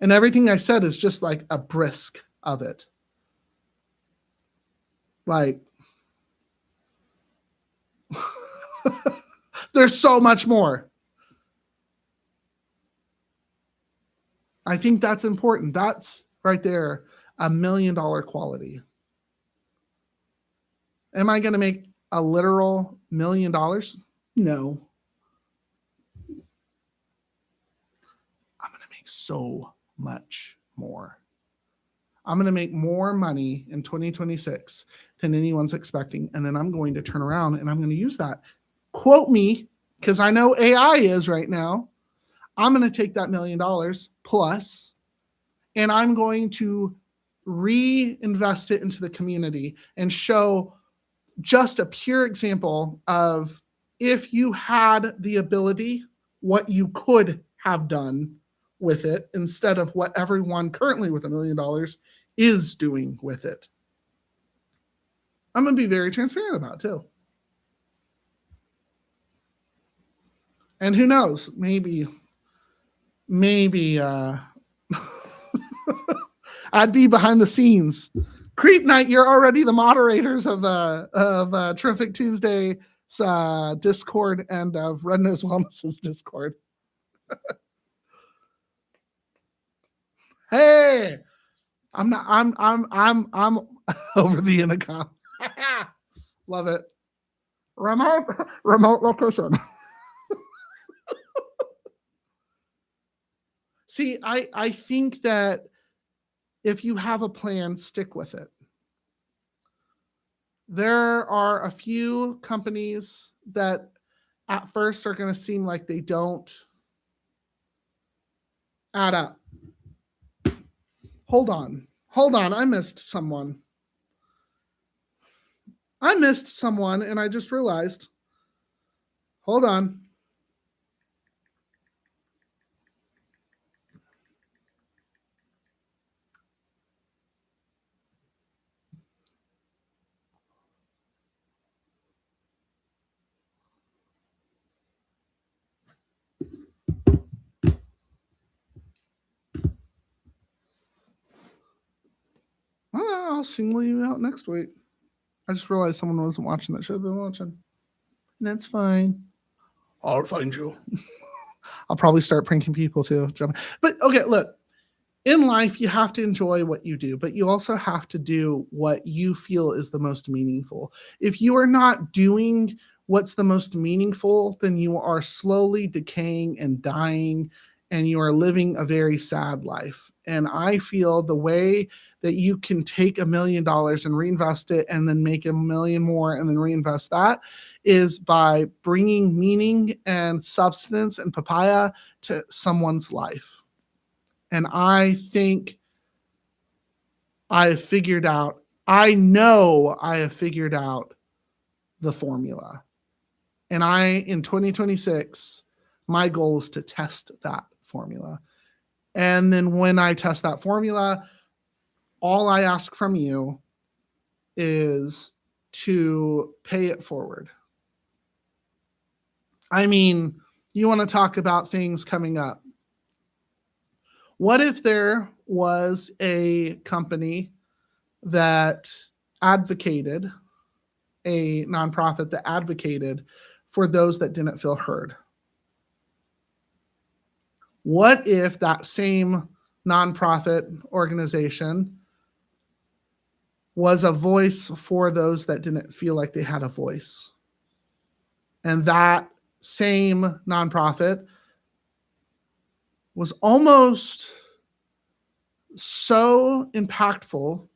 And everything I said is just like a brisk of it. Like, there's so much more. I think that's important. That's right there, $1 million quality. Am I going to make a literal $1 million? No. I'm going to make so much more. I'm going to make more money in 2026 than anyone's expecting. And then I'm going to turn around and I'm going to use that. Quote me, because I know AI is right now. I'm going to take that $1 million plus, and I'm going to reinvest it into the community and show just a pure example of if you had the ability, what you could have done with it instead of what everyone currently with $1 million is doing with it. I'm going to be very transparent about it too. And who knows, maybe I'd be behind the scenes. Creep Night, you're already the moderators of Terrific Tuesday Discord and of Red Nose Wellness's Discord. Hey, I'm over the intercom. Love it. Remote location. See, I think that if you have a plan, stick with it. There are a few companies that at first are going to seem like they don't add up. Hold on. I missed someone. And I just realized. Hold on. I'll single you out next week. I just realized someone wasn't watching that should have been watching. That's fine. I'll find you. I'll probably start pranking people too. But okay, look. In life, you have to enjoy what you do, but you also have to do what you feel is the most meaningful. If you are not doing what's the most meaningful, then you are slowly decaying and dying, and you are living a very sad life. And I feel the way that you can take $1 million and reinvest it and then make $1 million more and then reinvest that is by bringing meaning and substance and papaya to someone's life. And I think I have figured out, I know I have figured out the formula. And in 2026, my goal is to test that formula. And then when I test that formula, all I ask from you is to pay it forward. I mean, you want to talk about things coming up. What if there was a company that advocated, a nonprofit that advocated for those that didn't feel heard? What if that same nonprofit organization was a voice for those that didn't feel like they had a voice? And that same nonprofit was almost so impactful.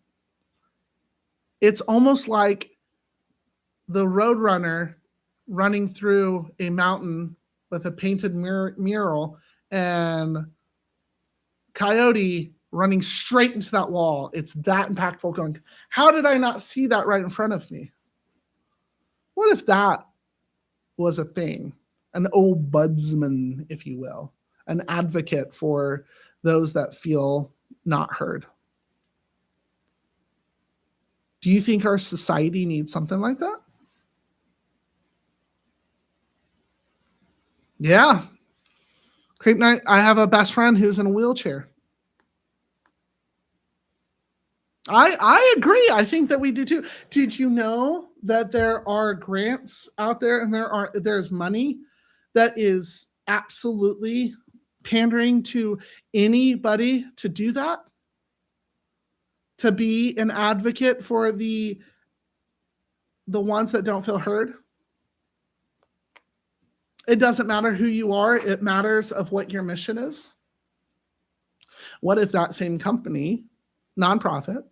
It's almost like the roadrunner running through a mountain with a painted mural and Coyote running straight into that wall. It's that impactful, going, how did I not see that right in front of me? What if that was a thing? An ombudsman, if you will. An advocate for those that feel not heard. Do you think our society needs something like that? Yeah. Creep night. I have a best friend who's in a wheelchair. I agree. I think that we do too. Did you know that there are grants out there and there's money that is absolutely pandering to anybody to do that? To be an advocate for the ones that don't feel heard? It doesn't matter who you are. It matters of what your mission is. What if that same company, nonprofit,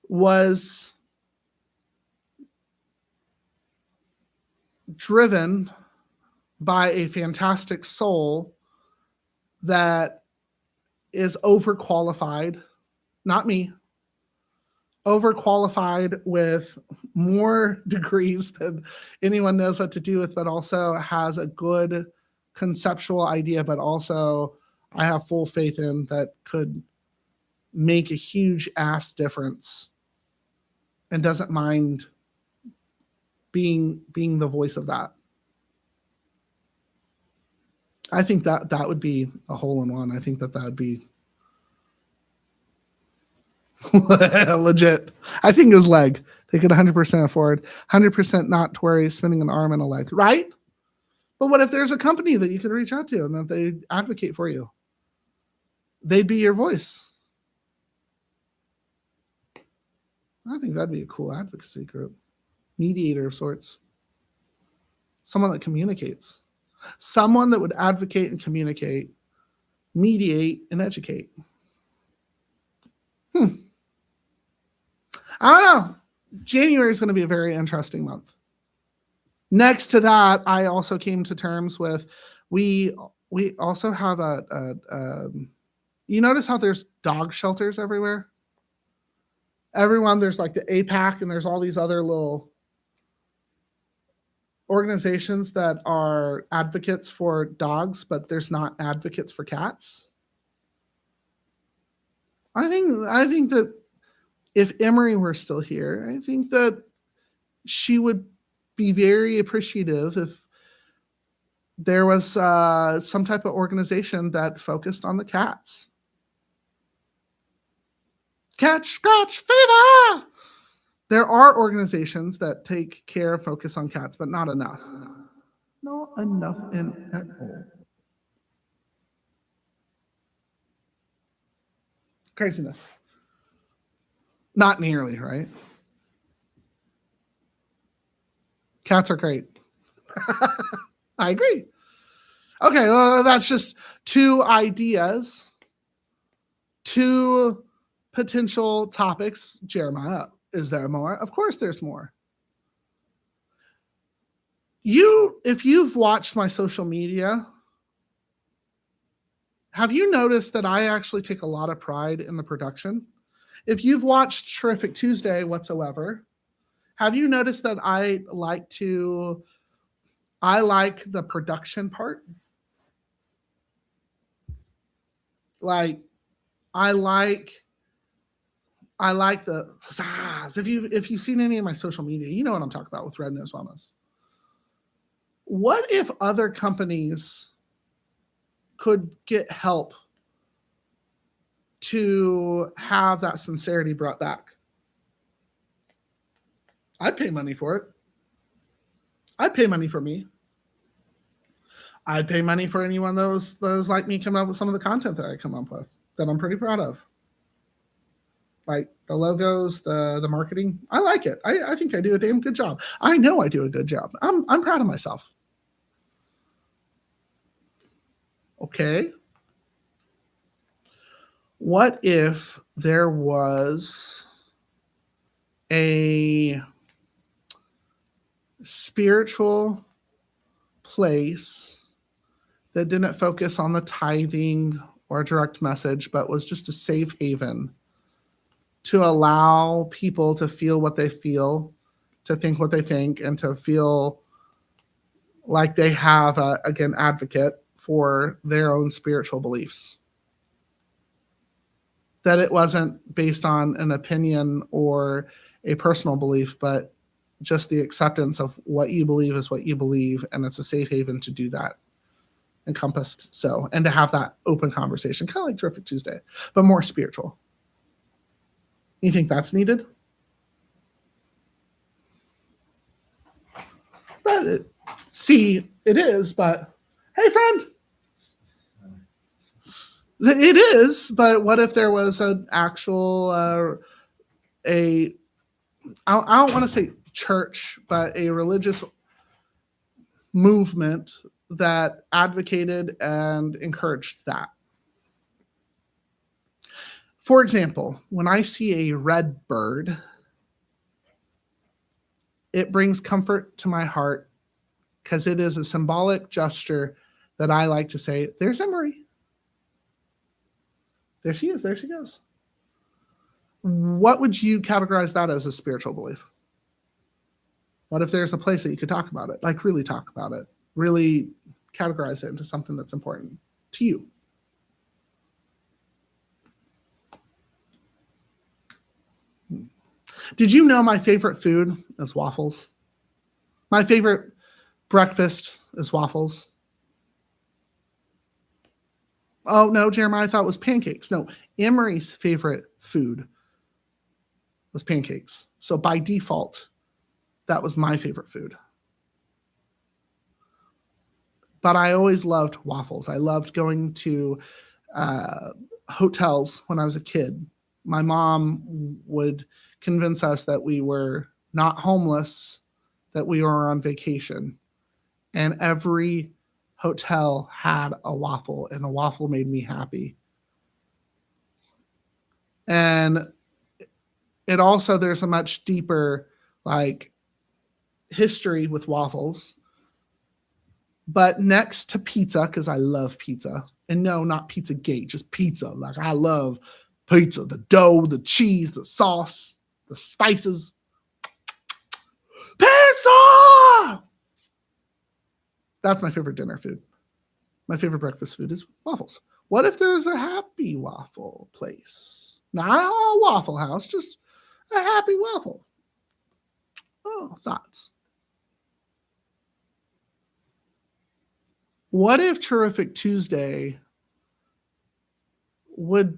was driven by a fantastic soul that is overqualified, not me, overqualified with more degrees than anyone knows what to do with, but also has a good conceptual idea, but also I have full faith in that could make a huge ass difference and doesn't mind being the voice of that. I think that would be a hole in one. I think that would be legit. I think it was leg. They could 100% afford, 100% not to worry spending an arm and a leg, right? But what if there's a company that you could reach out to and that they advocate for you? They'd be your voice. I think that'd be a cool advocacy group. Mediator of sorts. Someone that communicates. Someone that would advocate and communicate, mediate and educate. I don't know. January is going to be a very interesting month. Next to that, I also came to terms with we we also have you notice how there's dog shelters everywhere? Everyone, there's like the APAC and there's all these other little organizations that are advocates for dogs, but there's not advocates for cats. I think that if Emery were still here, I think that she would be very appreciative if there was some type of organization that focused on the cats. Cat scratch fever! There are organizations that take care of focus on cats, but not enough. Not enough at all. Craziness. Not nearly, right? Cats are great. I agree. Okay, that's just two ideas, two potential topics. Jeremiah, is there more? Of course there's more. If you've watched my social media, have you noticed that I actually take a lot of pride in the production? If you've watched Terrific Tuesday whatsoever, have you noticed that I like the production part? Like, I like the pizzazz. If you've seen any of my social media, you know what I'm talking about with Red Nose Wellness. What if other companies could get help to have that sincerity brought back? I'd pay money for it. I'd pay money for me. I'd pay money for anyone those like me coming up with some of the content that I come up with that I'm pretty proud of. Like the logos, the marketing. I like it. I think I do a damn good job. I know I do a good job. I'm proud of myself. Okay. What if there was a spiritual place that didn't focus on the tithing or direct message, but was just a safe haven to allow people to feel what they feel, to think what they think, and to feel like they have, again, advocate for their own spiritual beliefs? That it wasn't based on an opinion or a personal belief, but just the acceptance of what you believe is what you believe, and it's a safe haven to do that, encompassed so, and to have that open conversation, kind of like Terrific Tuesday, but more spiritual. You think that's needed? But it is, but hey, friend, it is, but what if there was an actual, I don't want to say church, but a religious movement that advocated and encouraged that? For example, when I see a red bird, it brings comfort to my heart because it is a symbolic gesture that I like to say, there's Emery. There she is. There she goes. What would you categorize that as a spiritual belief? What if there's a place that you could talk about it? Like really talk about it. Really categorize it into something that's important to you. Did you know my favorite food is waffles? My favorite breakfast is waffles. Oh, no, Jeremiah, I thought it was pancakes. No, Emery's favorite food was pancakes. So by default, that was my favorite food. But I always loved waffles. I loved going to hotels when I was a kid. My mom would convince us that we were not homeless, that we were on vacation. And every hotel had a waffle, and the waffle made me happy. And it also, there's a much deeper like history with waffles, But next to pizza, because I love pizza, and no, not pizza gate, just pizza. Like I love pizza, the dough, the cheese, the sauce, the spices. Pizza! That's my favorite dinner food. My favorite breakfast food is waffles. What if there's a happy waffle place? Not a Waffle House, just a happy waffle. Oh, thoughts. What if Terrific Tuesday would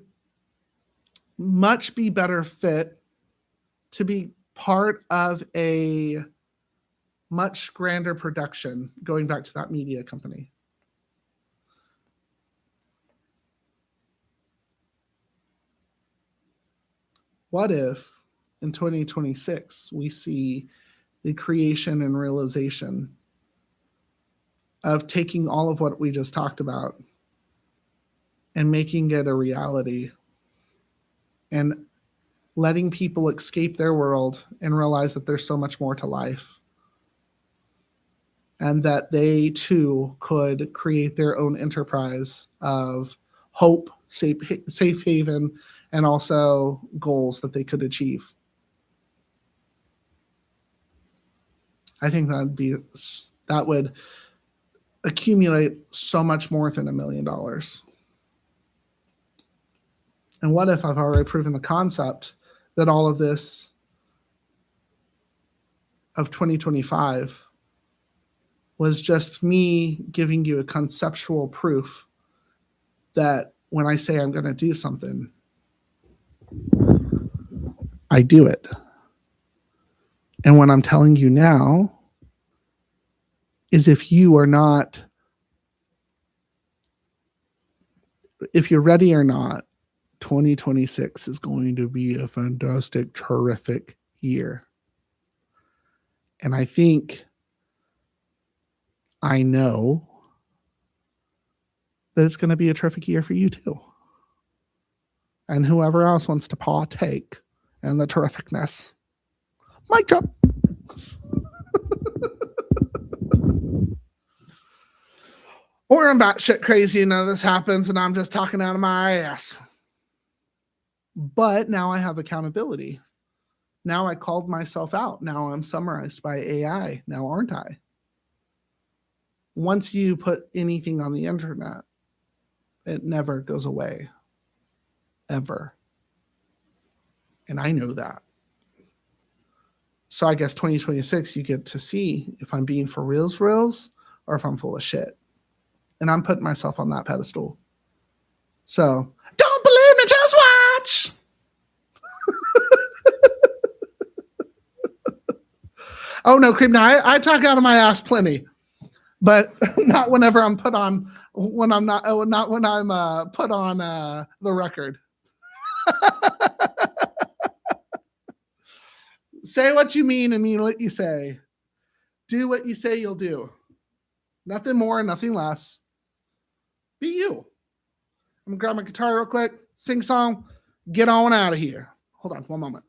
much be better fit to be part of a much grander production, going back to that media company? What if in 2026 we see the creation and realization of taking all of what we just talked about and making it a reality and letting people escape their world and realize that there's so much more to life and that they too could create their own enterprise of hope, safe haven, and also goals that they could achieve. I think that would accumulate so much more than $1 million. And what if I've already proven the concept that all of this of 2025 was just me giving you a conceptual proof that when I say I'm going to do something, I do it. And what I'm telling you now is if you're ready or not, 2026 is going to be a fantastic, terrific year. And I know that it's going to be a terrific year for you too. And whoever else wants to partake in the terrificness. Mic drop. Or I'm batshit crazy and none of this happens and I'm just talking out of my ass. But now I have accountability. Now I called myself out. Now I'm summarized by AI. Now aren't I? Once you put anything on the internet, it never goes away. Ever. And I know that. So I guess 2026, you get to see if I'm being for reals, or if I'm full of shit. And I'm putting myself on that pedestal. So don't believe me, just watch. Oh no, creep! Now I talk out of my ass plenty, but not whenever I'm put on. When I'm not when I'm put on the record. Say what you mean and mean what you say. Do what you say you'll do. Nothing more, nothing less. Be you. I'm gonna grab my guitar real quick, sing song, get on out of here. Hold on one moment.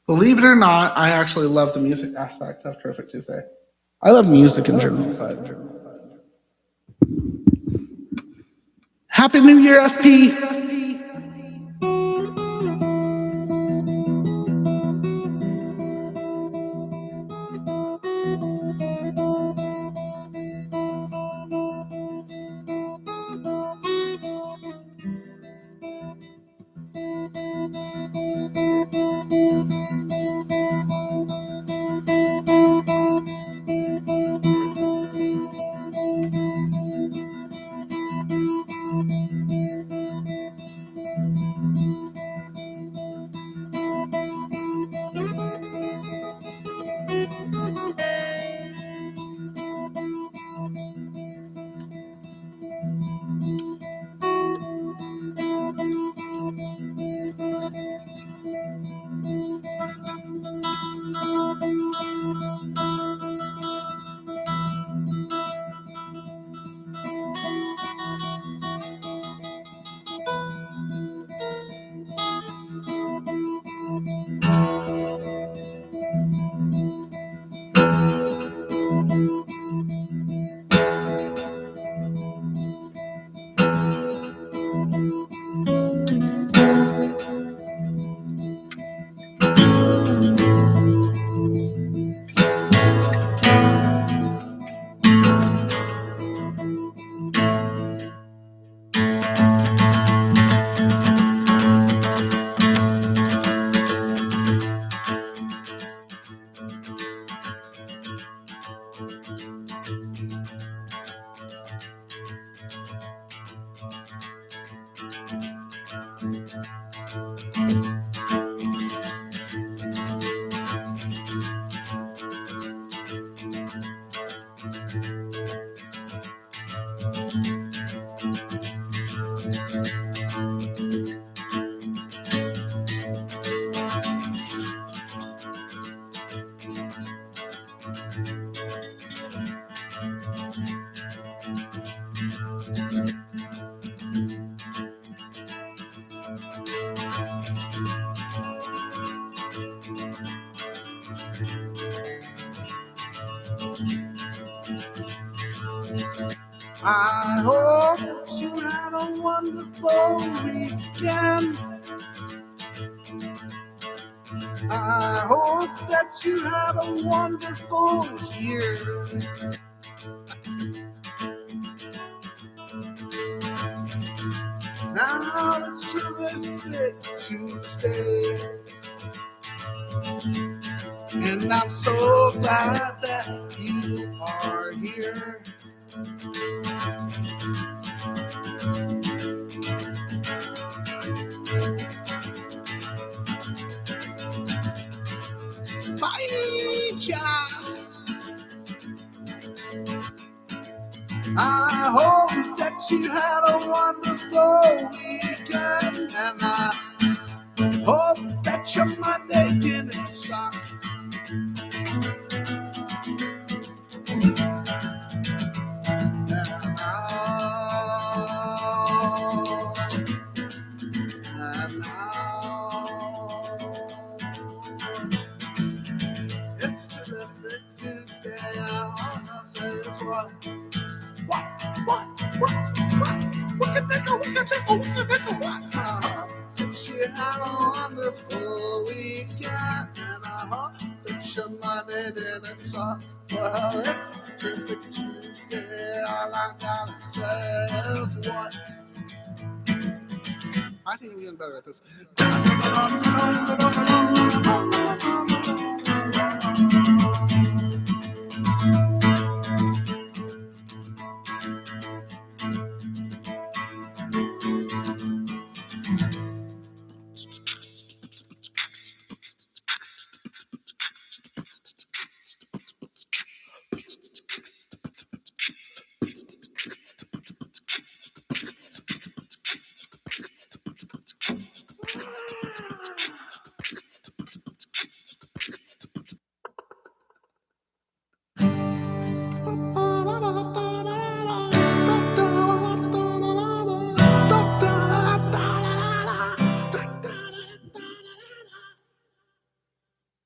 Believe it or not, I actually love the music aspect of Terrific Tuesday. I love music in general. Happy New Year, SP! I hope that you had a wonderful weekend. I hope that you had a wonderful year. Now it's terrific Tuesday, and I'm so glad that you are here. Bye, child. I hope that you had a wonderful weekend, and I hope that your Monday didn't suck. And now it's terrific Tuesday. I want to say it's what she had a wonderful weekend, and I hope that your Monday didn't suck. Well, it's terrific Tuesday. All I gotta say is what. I think I'm getting better at this.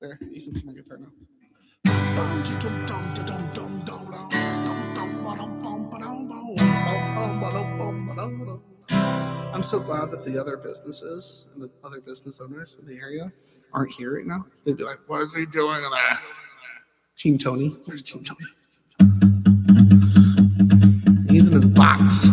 There, you can see my guitar now. I'm so glad that the other businesses and the other business owners in the area aren't here right now. They'd be like, what is he doing there? Team Tony. Where's Team Tony? He's in his box.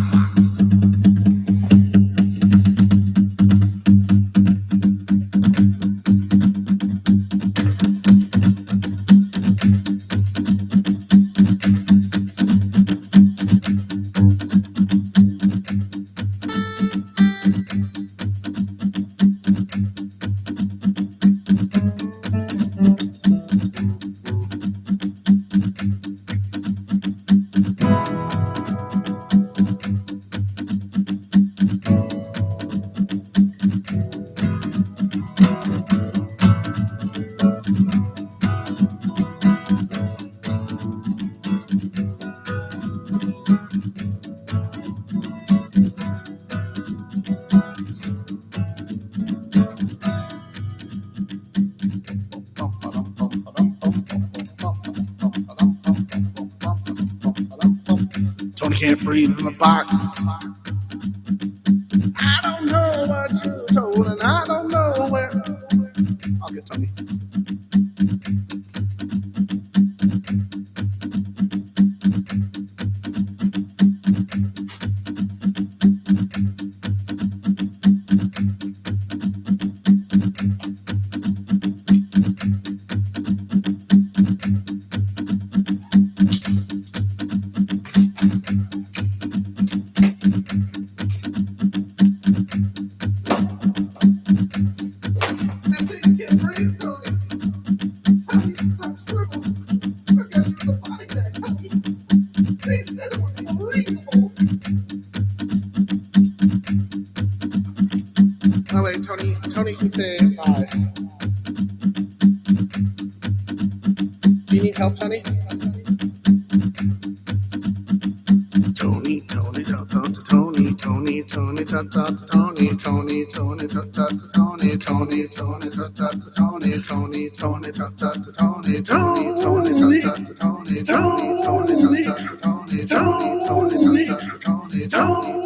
Tony can't breathe in the box. I don't know what you told, and I don't know where. I'll get Tony. Oh wait, Tony can say bye. Do you need help, Tony? Tony, talk to Tony, Tony, talk to Tony, Tony, talk to Tony, Tony, talk to Tony, Tony, talk to Tony, Tony, talk to Tony, Tony, talk to Tony, Tony, talk to Tony, Tony, talk to Tony, Tony, talk to Tony, Tony, talk to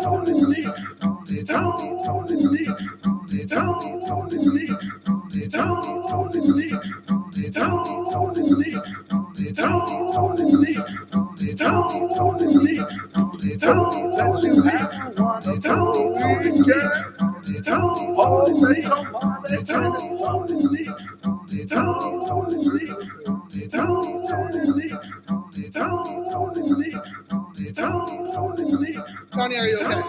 Tony, Tony, talk to Tony, Tony, talk to Tony, Tony, talk to Tony, Tony, talk to Tony, that you ever wanted, Tony, girl. All day on Monday, Tony, Tony, are you okay?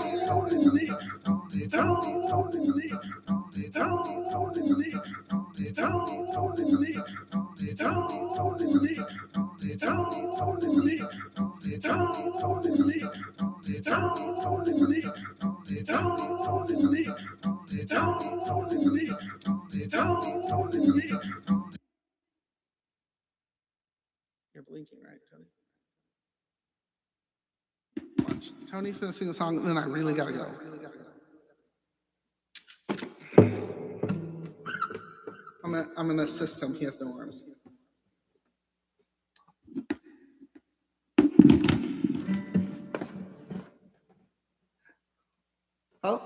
You're blinking, right, Tony? Watch. Tony's gonna sing a song, and then I really gotta go. I'm gonna assist him. He has no arms. Oh.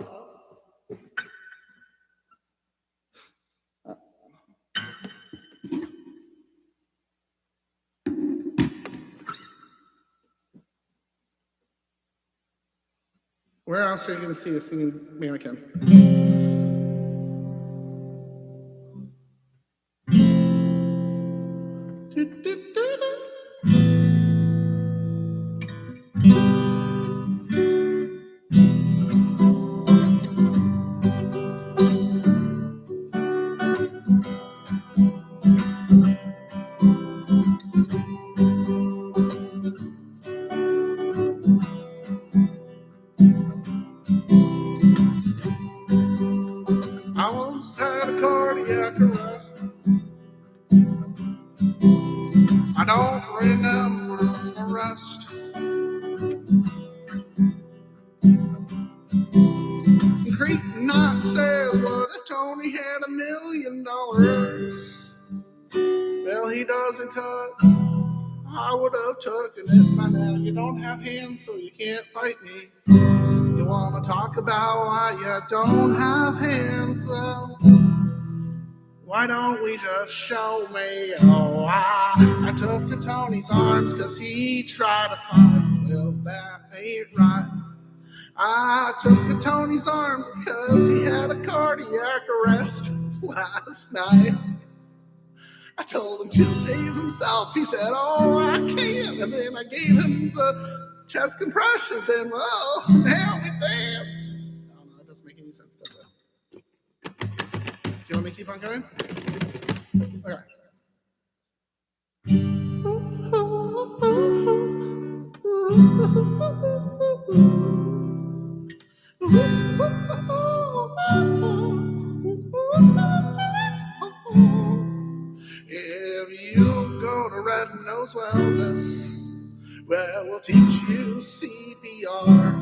Where else are you going to see a singing mannequin? I once had a cardiac arrest. I don't remember the rest. Cretin not says, what if Tony had $1 million? Well, he doesn't, cause I would have taken it by now. You don't have hands, so you can't fight me. You want to talk about why you don't have hands? Well, why don't we just show me? Oh, I took to Tony's arms because he tried to fight. Well, that ain't right. I took to Tony's arms because he had a cardiac arrest last night. I told him to save himself. He said, oh, I can. And then I gave him the chest compressions, and well, now we dance. Oh, no, it doesn't make any sense, does it? Do you want me to keep on going? Okay. If you go to Red Nose Wellness, well, we'll teach you CPR.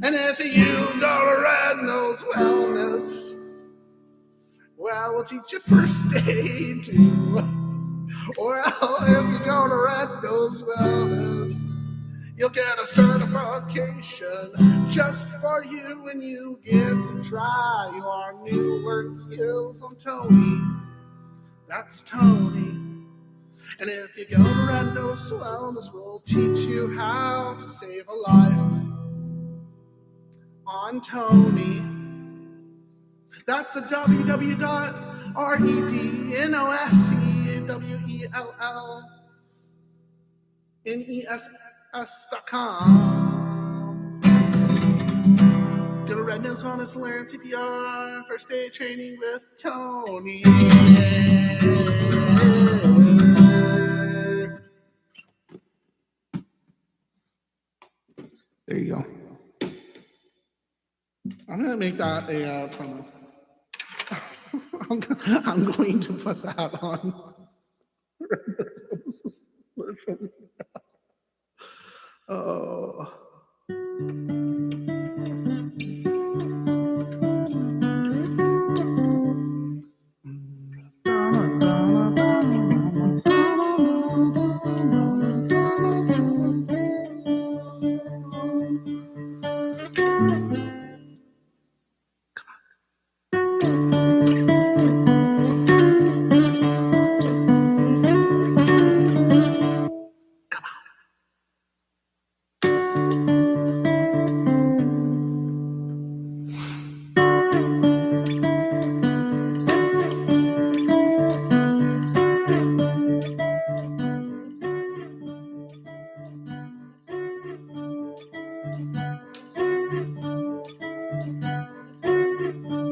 And if you go to Red Nose Wellness, well, we'll teach you first aid too. Well, if you go to Red Nose Wellness, you'll get a certification just for you, and you get to try your new word skills on Tony. That's Tony. And if you go to Red Nose Wellness, we'll teach you how to save a life on Tony. That's a www.rednosewellness.com. Go to Red Nose Wellness to learn CPR. First aid training with Tony. There you go. I'm going to make that a promo. I'm going to put that on. Oh.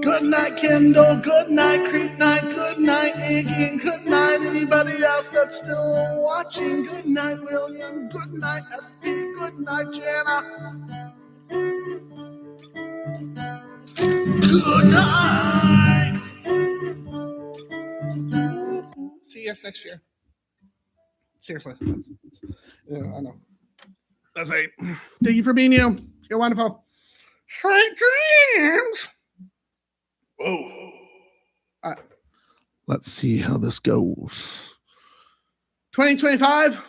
Good night, Kendall. Good night, Creep Night. Good night, Iggy. And good night, anybody else that's still watching. Good night, William. Good night, SP. Good night, Jana. Good night. See you guys next year. Seriously. Yeah, I know. That's right. Thank you for being you. You're wonderful. Sweet dreams. Whoa. All right. Let's see how this goes. 2025,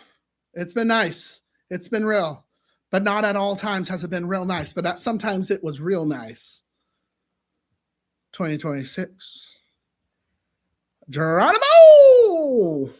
it's been nice. It's been real. But not at all times has it been real nice. But sometimes it was real nice. 2026. Geronimo!